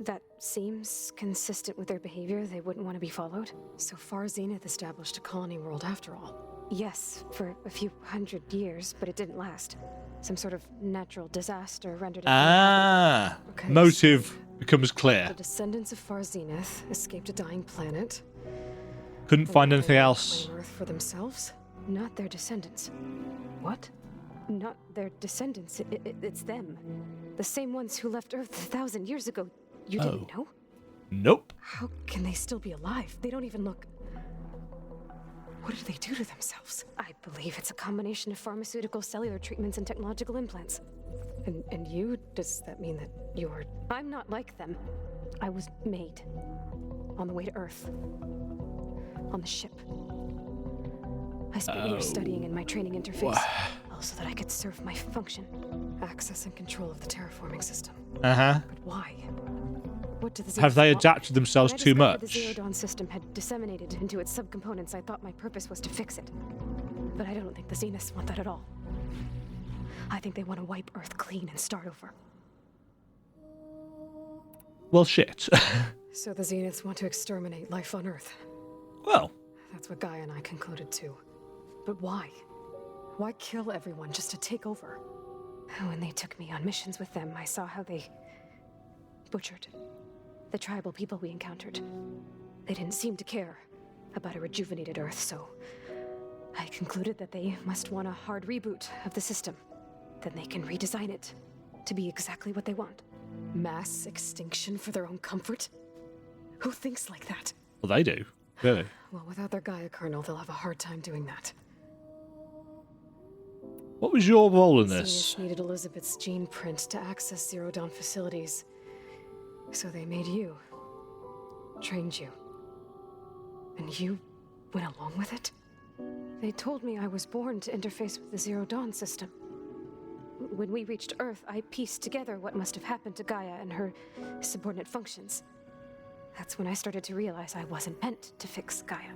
That seems consistent with their behavior. They wouldn't want to be followed. So far, Zenith established a colony world after all. Yes, for a few hundred years, but it didn't last. Some sort of natural disaster rendered it uninhabitable. Okay, motive becomes clear. The descendants of Far Zenith escaped a dying planet. Couldn't find anything else. Claim Earth for themselves? Not their descendants. What? Not their descendants. It's them. The same ones who left Earth 1,000 years ago. You didn't know? Nope. How can they still be alive? They don't even look... What did they do to themselves? I believe it's a combination of pharmaceutical, cellular treatments, and technological implants. And you? Does that mean that you're... I'm not like them. I was made. On the way to Earth. On the ship. I spent years studying in my training interface. Also that I could serve my function. Access and control of the terraforming system. Uh-huh. But why? What do the Have they want? adapted themselves too much? The Zero Dawn system had disseminated into its subcomponents. I thought my purpose was to fix it. But I don't think the Zeniths want that at all. I think they want to wipe Earth clean and start over. Well, shit. So the Zeniths want to exterminate life on Earth. Well. That's what Gaia and I concluded too. But why? Why kill everyone just to take over? When they took me on missions with them, I saw how they butchered the tribal people we encountered. They didn't seem to care about a rejuvenated Earth, so I concluded that they must want a hard reboot of the system. Then they can redesign it to be exactly what they want. Mass extinction for their own comfort? Who thinks like that? Well, they do. Really? Well, without their Gaia kernel, they'll have a hard time doing that. What was your role in this? Zenith needed Elizabeth's gene print to access Zero Dawn facilities. So they made you. Trained you. And you went along with it? They told me I was born to interface with the Zero Dawn system. When we reached Earth, I pieced together what must have happened to Gaia and her subordinate functions. That's when I started to realize I wasn't meant to fix Gaia.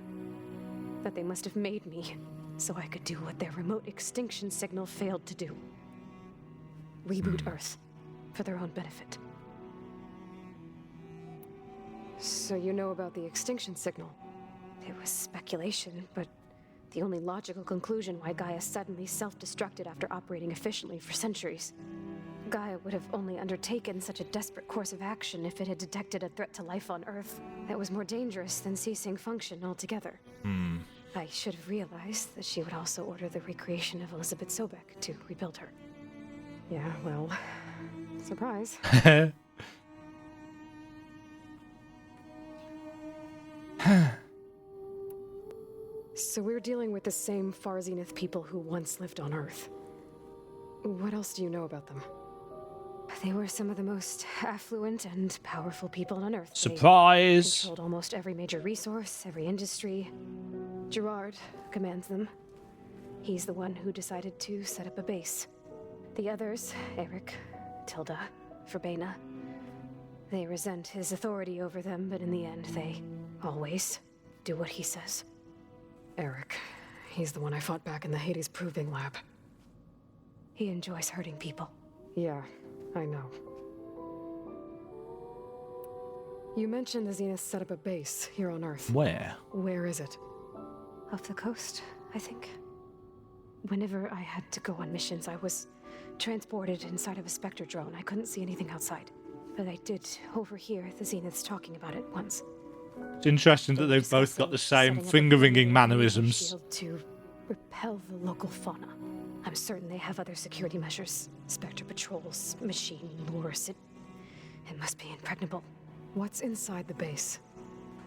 That they must have made me so I could do what their remote extinction signal failed to do. Reboot Earth for their own benefit. So you know about the extinction signal? It was speculation, but the only logical conclusion why Gaia suddenly self-destructed after operating efficiently for centuries. Gaia would have only undertaken such a desperate course of action if it had detected a threat to life on Earth that was more dangerous than ceasing function altogether. I should have realized that she would also order the recreation of Elizabeth Sobek to rebuild her. Yeah, well, surprise. So we're dealing with the same Far Zenith people who once lived on Earth. What else do you know about them? They were some of the most affluent and powerful people on Earth. Surprise! They controlled almost every major resource, every industry. Gerard commands them. He's the one who decided to set up a base. The others, Eric, Tilda, Verbena, they resent his authority over them, but in the end, they always do what he says. Eric, he's the one I fought back in the Hades Proving Lab. He enjoys hurting people. Yeah, I know. You mentioned the Zenith set up a base here on Earth. Where? Where is it? Off the coast, I think. Whenever I had to go on missions, I was transported inside of a Spectre drone. I couldn't see anything outside. But I did overhear the Zeniths talking about it once. It's interesting that they've both got the same finger-ringing mannerisms. Shield to repel the local fauna. I'm certain they have other security measures. Spectre patrols, machine lures. It must be impregnable. What's inside the base?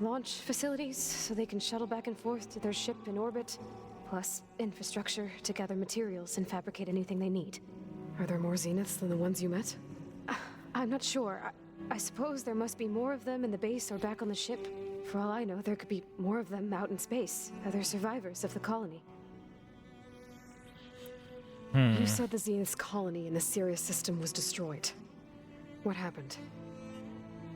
Launch facilities, so they can shuttle back and forth to their ship in orbit. Plus, infrastructure to gather materials and fabricate anything they need. Are there more Zeniths than the ones you met? I'm not sure. I suppose there must be more of them in the base or back on the ship. For all I know, there could be more of them out in space, other survivors of the colony. You said the Zenith's colony in the Sirius system was destroyed. What happened?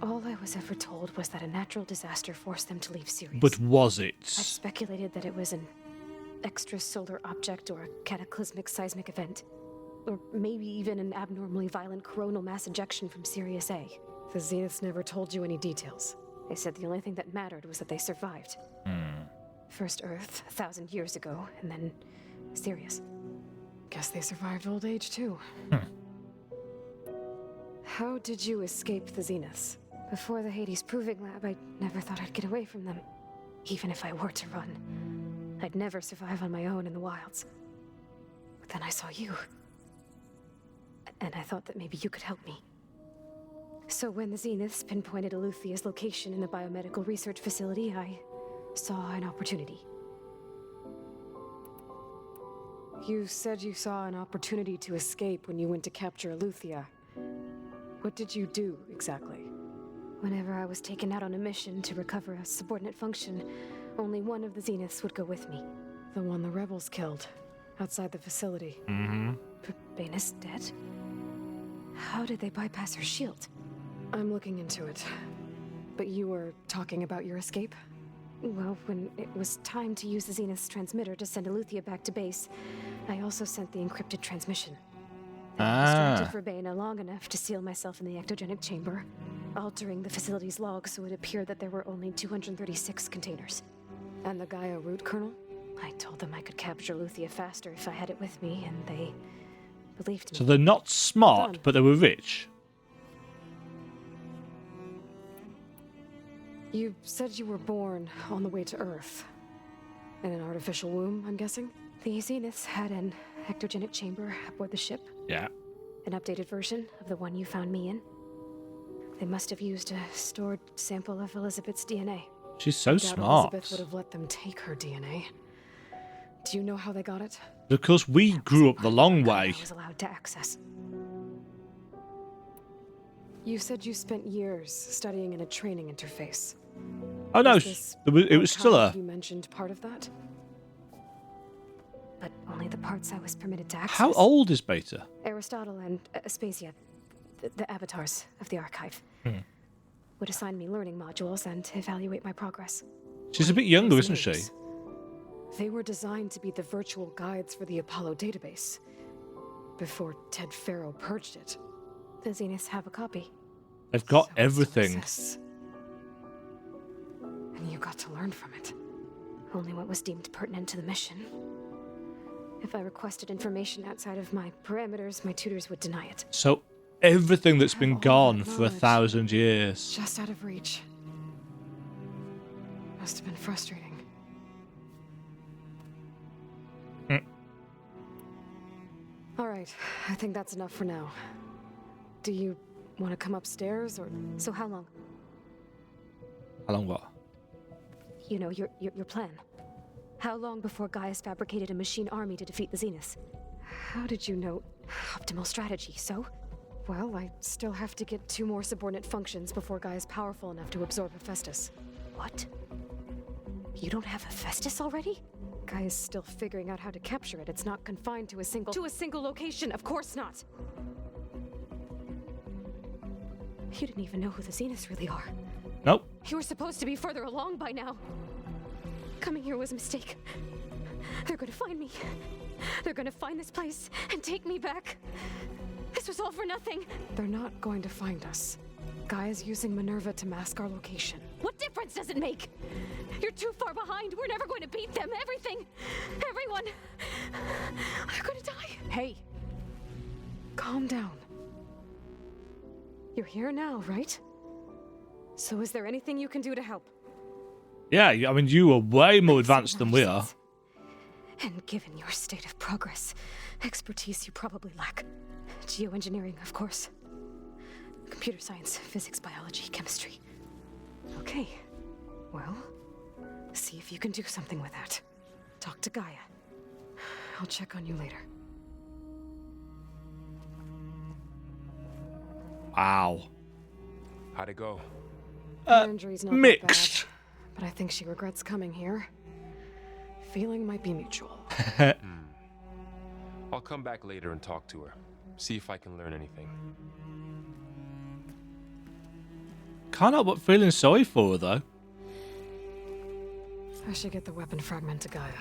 All I was ever told was that a natural disaster forced them to leave Sirius. But was it? I've speculated that it was an extrasolar object or a cataclysmic seismic event. Or maybe even an abnormally violent coronal mass ejection from Sirius A. The Zeniths never told you any details. They said the only thing that mattered was that they survived. First Earth, 1,000 years ago, and then Sirius. Guess they survived old age, too. How did you escape the Zeniths? Before the Hades Proving Lab, I never thought I'd get away from them. Even if I were to run. I'd never survive on my own in the wilds. But then I saw you. And I thought that maybe you could help me. So when the Zeniths pinpointed Eluthia's location in the biomedical research facility, I saw an opportunity. You said you saw an opportunity to escape when you went to capture Eluthia. What did you do, exactly? Whenever I was taken out on a mission to recover a subordinate function, only one of the Zeniths would go with me. The one the rebels killed, outside the facility. Banis dead? How did they bypass her shield? I'm looking into it. But you were talking about your escape? Well, when it was time to use the Zenith's transmitter to send Eluthia back to base, I also sent the encrypted transmission. I distracted Verbena long enough to seal myself in the ectogenic chamber, altering the facility's log so it appeared that there were only 236 containers. And the Gaia root kernel? I told them I could capture Eluthia faster if I had it with me, and they believed me. So they're not smart, but they were rich. You said you were born on the way to Earth. In an artificial womb, I'm guessing? The Zeniths had an ectogenic chamber aboard the ship. Yeah. An updated version of the one you found me in. They must have used a stored sample of Elizabeth's DNA. She's so Doubt smart. Elizabeth would have let them take her DNA. Do you know how they got it? Because we grew up the long way. I was allowed to access. You said you spent years studying in a training interface. Oh no, Was it was still a... You mentioned part of that? But only the parts I was permitted to access. How old is Beta? Aristotle and Aspasia, the avatars of the archive, would assign me learning modules and evaluate my progress. She's a bit younger, isn't she? They were designed to be the virtual guides for the Apollo database. Before Ted Farrow purged it. The Zeniths have a copy. They've got everything. And you got to learn from it. Only what was deemed pertinent to the mission. If I requested information outside of my parameters, my tutors would deny it. So everything that's been gone for 1,000 years. Just out of reach. Must have been frustrating. All right, I think that's enough for now. Do you want to come upstairs, or... So how long? How long what? You know, your plan. How long before Gaia's fabricated a machine army to defeat the Zeniths? How did you know? Optimal strategy, so? Well, I still have to get 2 more subordinate functions before Gaia's powerful enough to absorb Hephaestus. What? You don't have Hephaestus already? Gaia's still figuring out how to capture it. It's not confined to a single... To a single location, of course not! You didn't even know who the Zeniths really are. Nope. You were supposed to be further along by now. Coming here was a mistake. They're gonna find me. They're gonna find this place and take me back. This was all for nothing. They're not going to find us. Gaia's using Minerva to mask our location. What difference does it make? You're too far behind. We're never going to beat them. Everything. Everyone. I'm gonna die. Hey. Calm down. You're here now, right? So is there anything you can do to help? Yeah, I mean, you are way more advanced than we are. And given your state of progress, expertise you probably lack. Geoengineering, of course. Computer science, physics, biology, chemistry. Okay. Well, see if you can do something with that. Talk to Gaia. I'll check on you later. Wow. How'd it go? Her injury's not that Mixed. bad, but I think she regrets coming here. Feeling might be mutual. I'll come back later and talk to her. See if I can learn anything. Can't help but feeling sorry for her, though. I should get the weapon fragment to Gaia.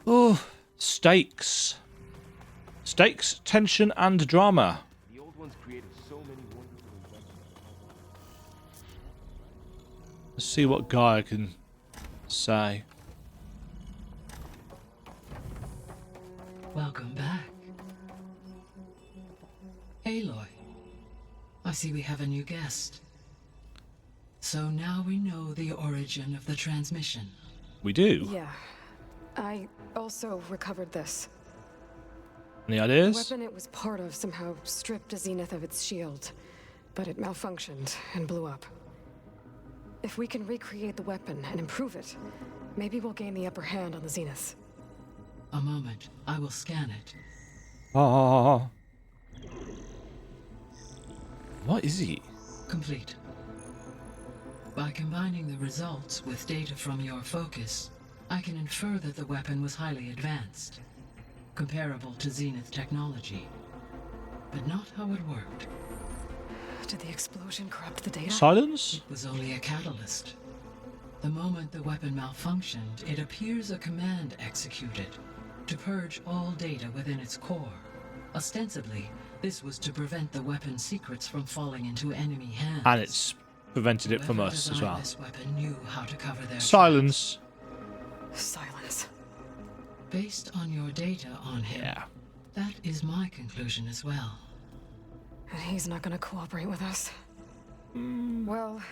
Oh, stakes. Stakes, tension, and drama. The old ones created so many wonderful inventions. Let's see what Gaia can say. Welcome back. Aloy, I see we have a new guest. So now we know the origin of the transmission. We do. Yeah. I also recovered this. Any The ideas? weapon it was part of somehow stripped Zenith of its shield, but it malfunctioned and blew up. If we can recreate the weapon and improve it, maybe we'll gain the upper hand on the Zenith. A moment, I will scan it. Ah. What is he? Complete. By combining the results with data from your focus, I can infer that the weapon was highly advanced, comparable to Zenith technology, but not how it worked. Did the explosion corrupt the data? Silence? It was only a catalyst. The moment the weapon malfunctioned, it appears a command executed to purge all data within its core. Ostensibly, this was to prevent the weapon's secrets from falling into enemy hands. And it's prevented it from Whoever us as designed well. This weapon knew how to cover their Silence. Silence. Based on your data on him, Yeah. that is my conclusion as well. And he's not gonna cooperate with us. Well,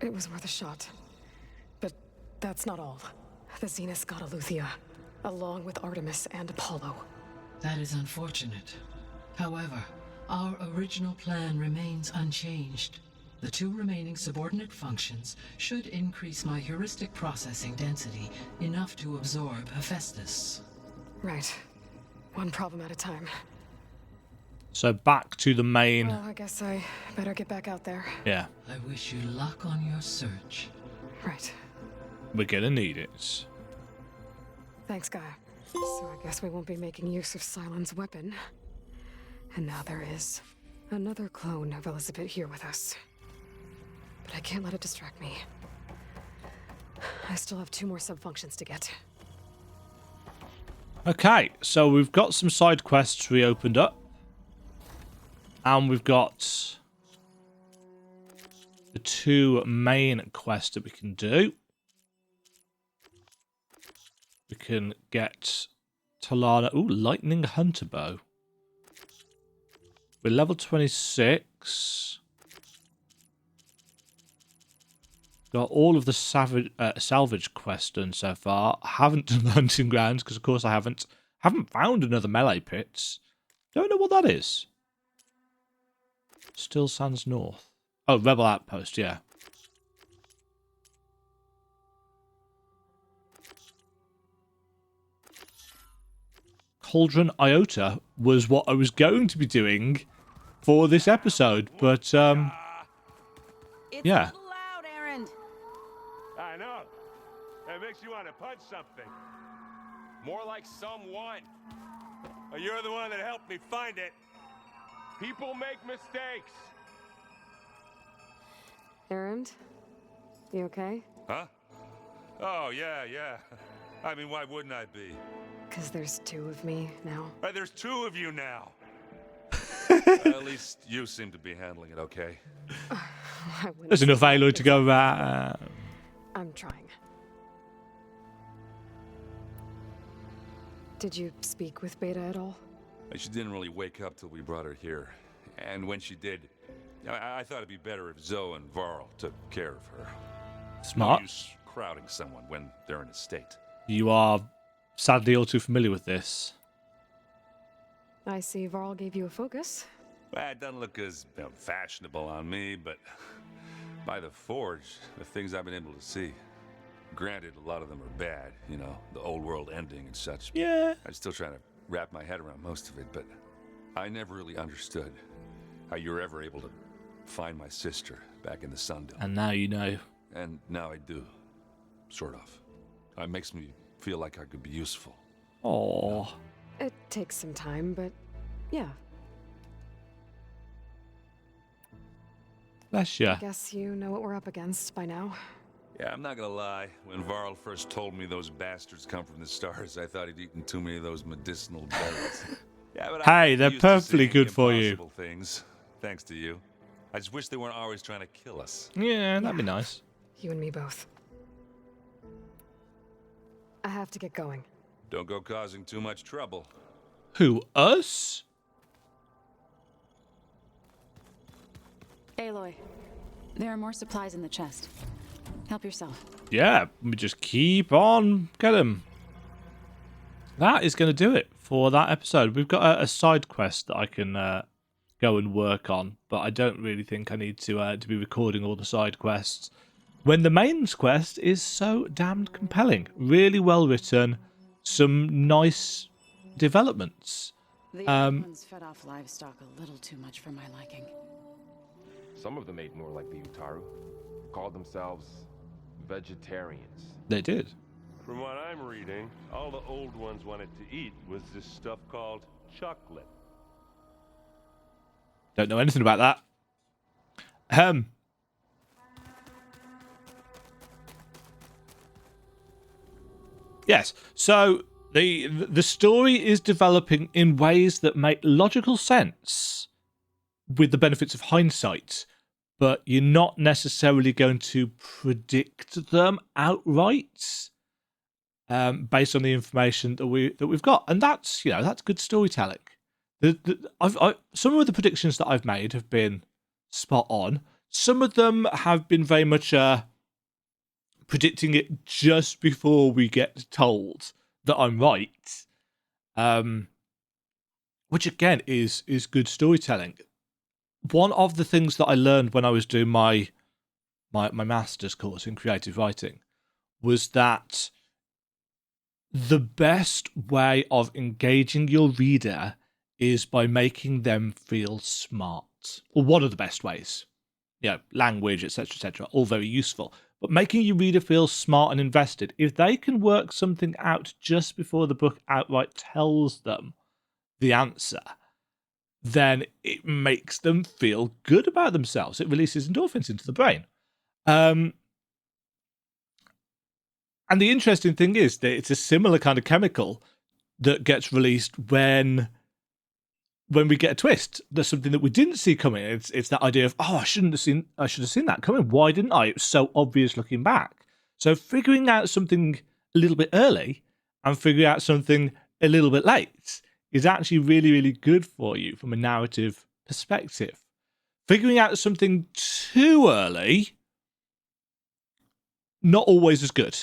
it was worth a shot. But that's not all. The Zenith got Aletheia, along with Artemis and Apollo. That is unfortunate. However, our original plan remains unchanged. The two remaining subordinate functions should increase my heuristic processing density enough to absorb Hephaestus. Right. One problem at a time. So back to the main. Well, I guess I better get back out there. Yeah. I wish you luck on your search. Right. We're gonna need it. Thanks, Gaia. So I guess we won't be making use of Cylon's weapon. And now there is another clone of Elizabeth here with us. But I can't let it distract me. I still have 2 more subfunctions to get. Okay, so we've got some side quests reopened up. And we've got the 2 main quests that we can do. We can get Talana. Ooh, Lightning Hunter Bow. We're level 26. Got all of the salvage quests done so far. I haven't done the hunting grounds because, of course, I haven't found another melee pits. Don't know what that is. Still Sands North. Oh, Rebel Outpost, yeah. Cauldron Iota was what I was going to be doing for this episode, but It's yeah. a little loud, Aaron. I know. That makes you want to punch something. More like someone. You're the one that helped me find it. People make mistakes. Aaron? You okay? Huh? Oh, yeah. I mean, why wouldn't I be? Because there's 2 of me now. There's 2 of you now. At least you seem to be handling it okay. I wouldn't There's say enough that Aloy to go around. I'm trying. Did you speak with Beta at all? She didn't really wake up till we brought her here. And when she did, I thought it'd be better if Zoe and Varl took care of her. Smart. No use crowding someone when they're in a state. You are sadly all too familiar with this. I see Varl gave you a focus. Well, it doesn't look as fashionable on me, but by the Forge, the things I've been able to see. Granted, a lot of them are bad, you know, the old world ending and such. Yeah. I'm still trying to wrap my head around most of it, but I never really understood how you were ever able to find my sister back in the Sundome. And now you know. And now I do. Sort of. It makes me feel like I could be useful. Oh. It takes some time, but yeah. Bless you. I guess you know what we're up against by now. Yeah, I'm not gonna lie. When Varl first told me those bastards come from the stars, I thought he'd eaten too many of those medicinal berries. Yeah, but Hey, I'm they're used to perfectly seeing good for you. impossible things, thanks to you. I just wish they weren't always trying to kill us. Yeah, that'd be nice. You and me both. I have to get going. Don't go causing too much trouble. Who, us? Aloy, there are more supplies in the chest. Help yourself. Yeah, we just keep on. Get him. That is going to do it for that episode. We've got a side quest that I can go and work on, but I don't really think I need to be recording all the side quests when the main quest is so damned compelling. Really well written. Some nice developments. The other ones fed off livestock a little too much for my liking. Some of them ate more like the Utaru. Called themselves vegetarians. They did. From what I'm reading, all the old ones wanted to eat was this stuff called chocolate. Don't know anything about that. Yes, so the story is developing in ways that make logical sense with the benefits of hindsight, but you're not necessarily going to predict them outright based on the information that we've got, and that's good storytelling. Some of the predictions that I've made have been spot on. Some of them have been very much predicting it just before we get told that I'm right, which again is good storytelling. One of the things that I learned when I was doing my master's course in creative writing was that the best way of engaging your reader is by making them feel smart. Or one of the best ways. Language, etc., all very useful. But making your reader feel smart and invested, if they can work something out just before the book outright tells them the answer, then it makes them feel good about themselves. It releases endorphins into the brain. And the interesting thing is that it's a similar kind of chemical that gets released when we get a twist. There's something that we didn't see coming. It's that idea of, I should have seen that coming. Why didn't I? It was so obvious looking back. So figuring out something a little bit early and figuring out something a little bit late is actually really, really good for you from a narrative perspective. Figuring out something too early, not always as good.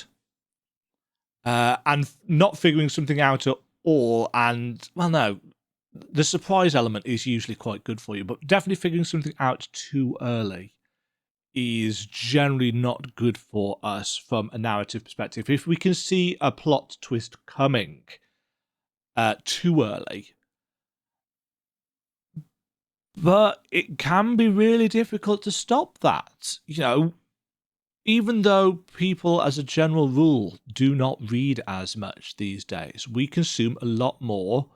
And not figuring something out at all, and, well, no, the surprise element is usually quite good for you, but definitely figuring something out too early is generally not good for us from a narrative perspective. If we can see a plot twist coming too early, but it can be really difficult to stop that. Even though people, as a general rule, do not read as much these days, we consume a lot more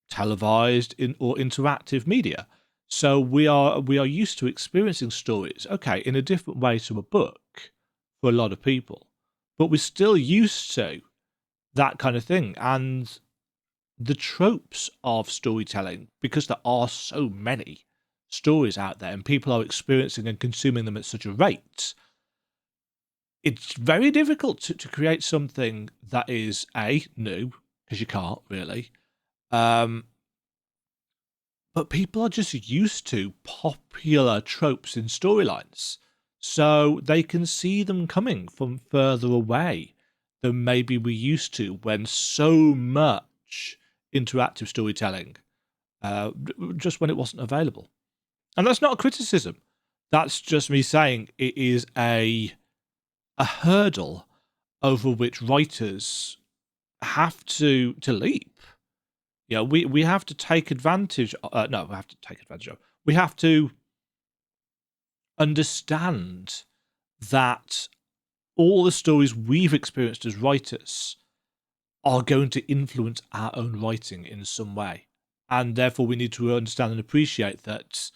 televised or interactive media. So we are used to experiencing stories, in a different way to a book for a lot of people, but we're still used to that kind of thing. And the tropes of storytelling, because there are so many stories out there and people are experiencing and consuming them at such a rate, it's very difficult to create something that is new, because you can't really, but people are just used to popular tropes in storylines, so they can see them coming from further away than maybe we used to when so much interactive storytelling, just when it wasn't available. And that's not a criticism. That's just me saying it is a hurdle over which writers have to leap. You know, we have to take advantage. We have to understand that all the stories we've experienced as writers are going to influence our own writing in some way. And therefore we need to understand and appreciate that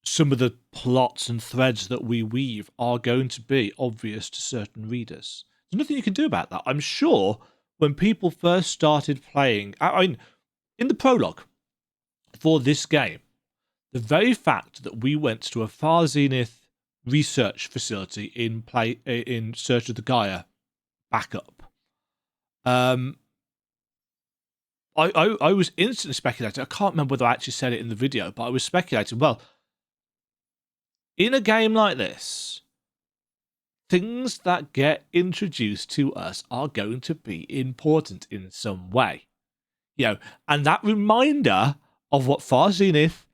some of the plots and threads that we weave are going to be obvious to certain readers. There's nothing you can do about that. I'm sure when people first started playing, in the prologue for this game, the very fact that we went to a Far Zenith research facility in search of the Gaia backup, I was instantly speculating. I can't remember whether I actually said it in the video, but I was speculating, well, in a game like this, things that get introduced to us are going to be important in some way. You know, and that reminder of what Far Zenith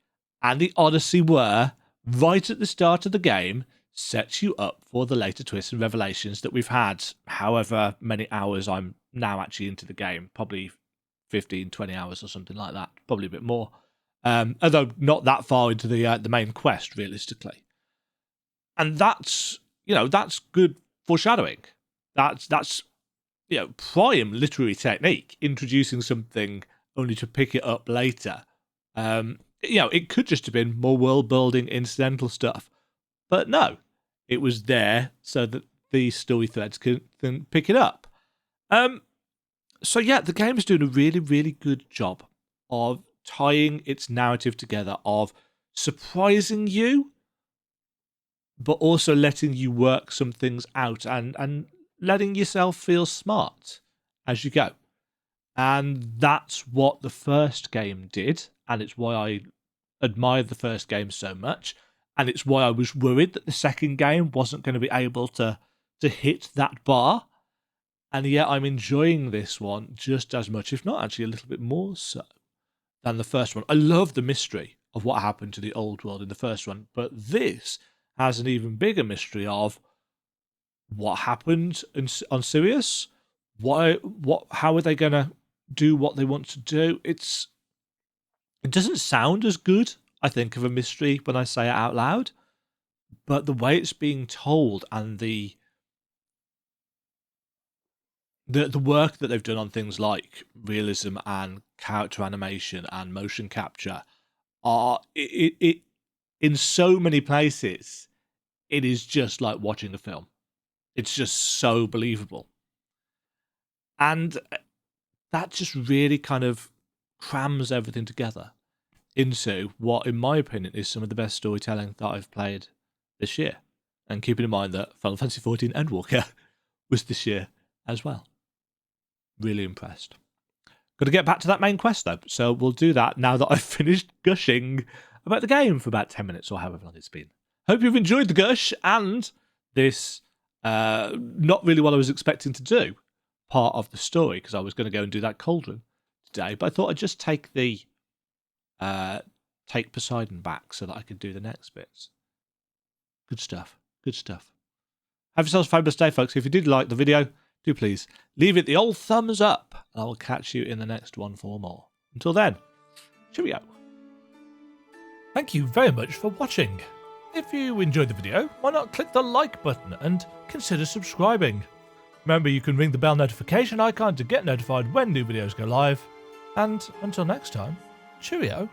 and the Odyssey were right at the start of the game sets you up for the later twists and revelations that we've had, however many hours I'm now actually into the game, probably 15, 20 hours or something like that, probably a bit more. Although not that far into the main quest, realistically. And that's good foreshadowing. That's prime literary technique, introducing something only to pick it up later. It could just have been more world building, incidental stuff, but no, it was there so that these story threads can pick it up. So yeah, the game is doing a really, really good job of tying its narrative together, of surprising you, but also letting you work some things out and letting yourself feel smart as you go. And that's what the first game did, and it's why I admired the first game so much, and it's why I was worried that the second game wasn't going to be able to hit that bar. And yet I'm enjoying this one just as much, if not actually a little bit more so, than the first one. I love the mystery of what happened to the old world in the first one, but this has an even bigger mystery of what happened on Sirius. How are they going to do what they want to do? It doesn't sound as good, I think, of a mystery when I say it out loud, but the way it's being told and the work that they've done on things like realism and character animation and motion capture are in so many places, it is just like watching a film. It's just so believable. And that just really kind of crams everything together into what, in my opinion, is some of the best storytelling that I've played this year. And keeping in mind that Final Fantasy XIV Endwalker was this year as well. Really impressed. Got to get back to that main quest though, so we'll do that now that I've finished gushing about the game for about 10 minutes or however long it's been. Hope you've enjoyed the gush and this not really what I was expecting to do part of the story, because I was going to go and do that cauldron today, but I thought I'd just take Poseidon back so that I could do the next bits. Good stuff. Good stuff. Have yourselves a fabulous day, folks. If you did like the video, do please leave it the old thumbs up. I will catch you in the next one for more. Until then, cheerio. Thank you very much for watching. If you enjoyed the video, why not click the like button and consider subscribing. Remember, you can ring the bell notification icon to get notified when new videos go live. And until next time, cheerio.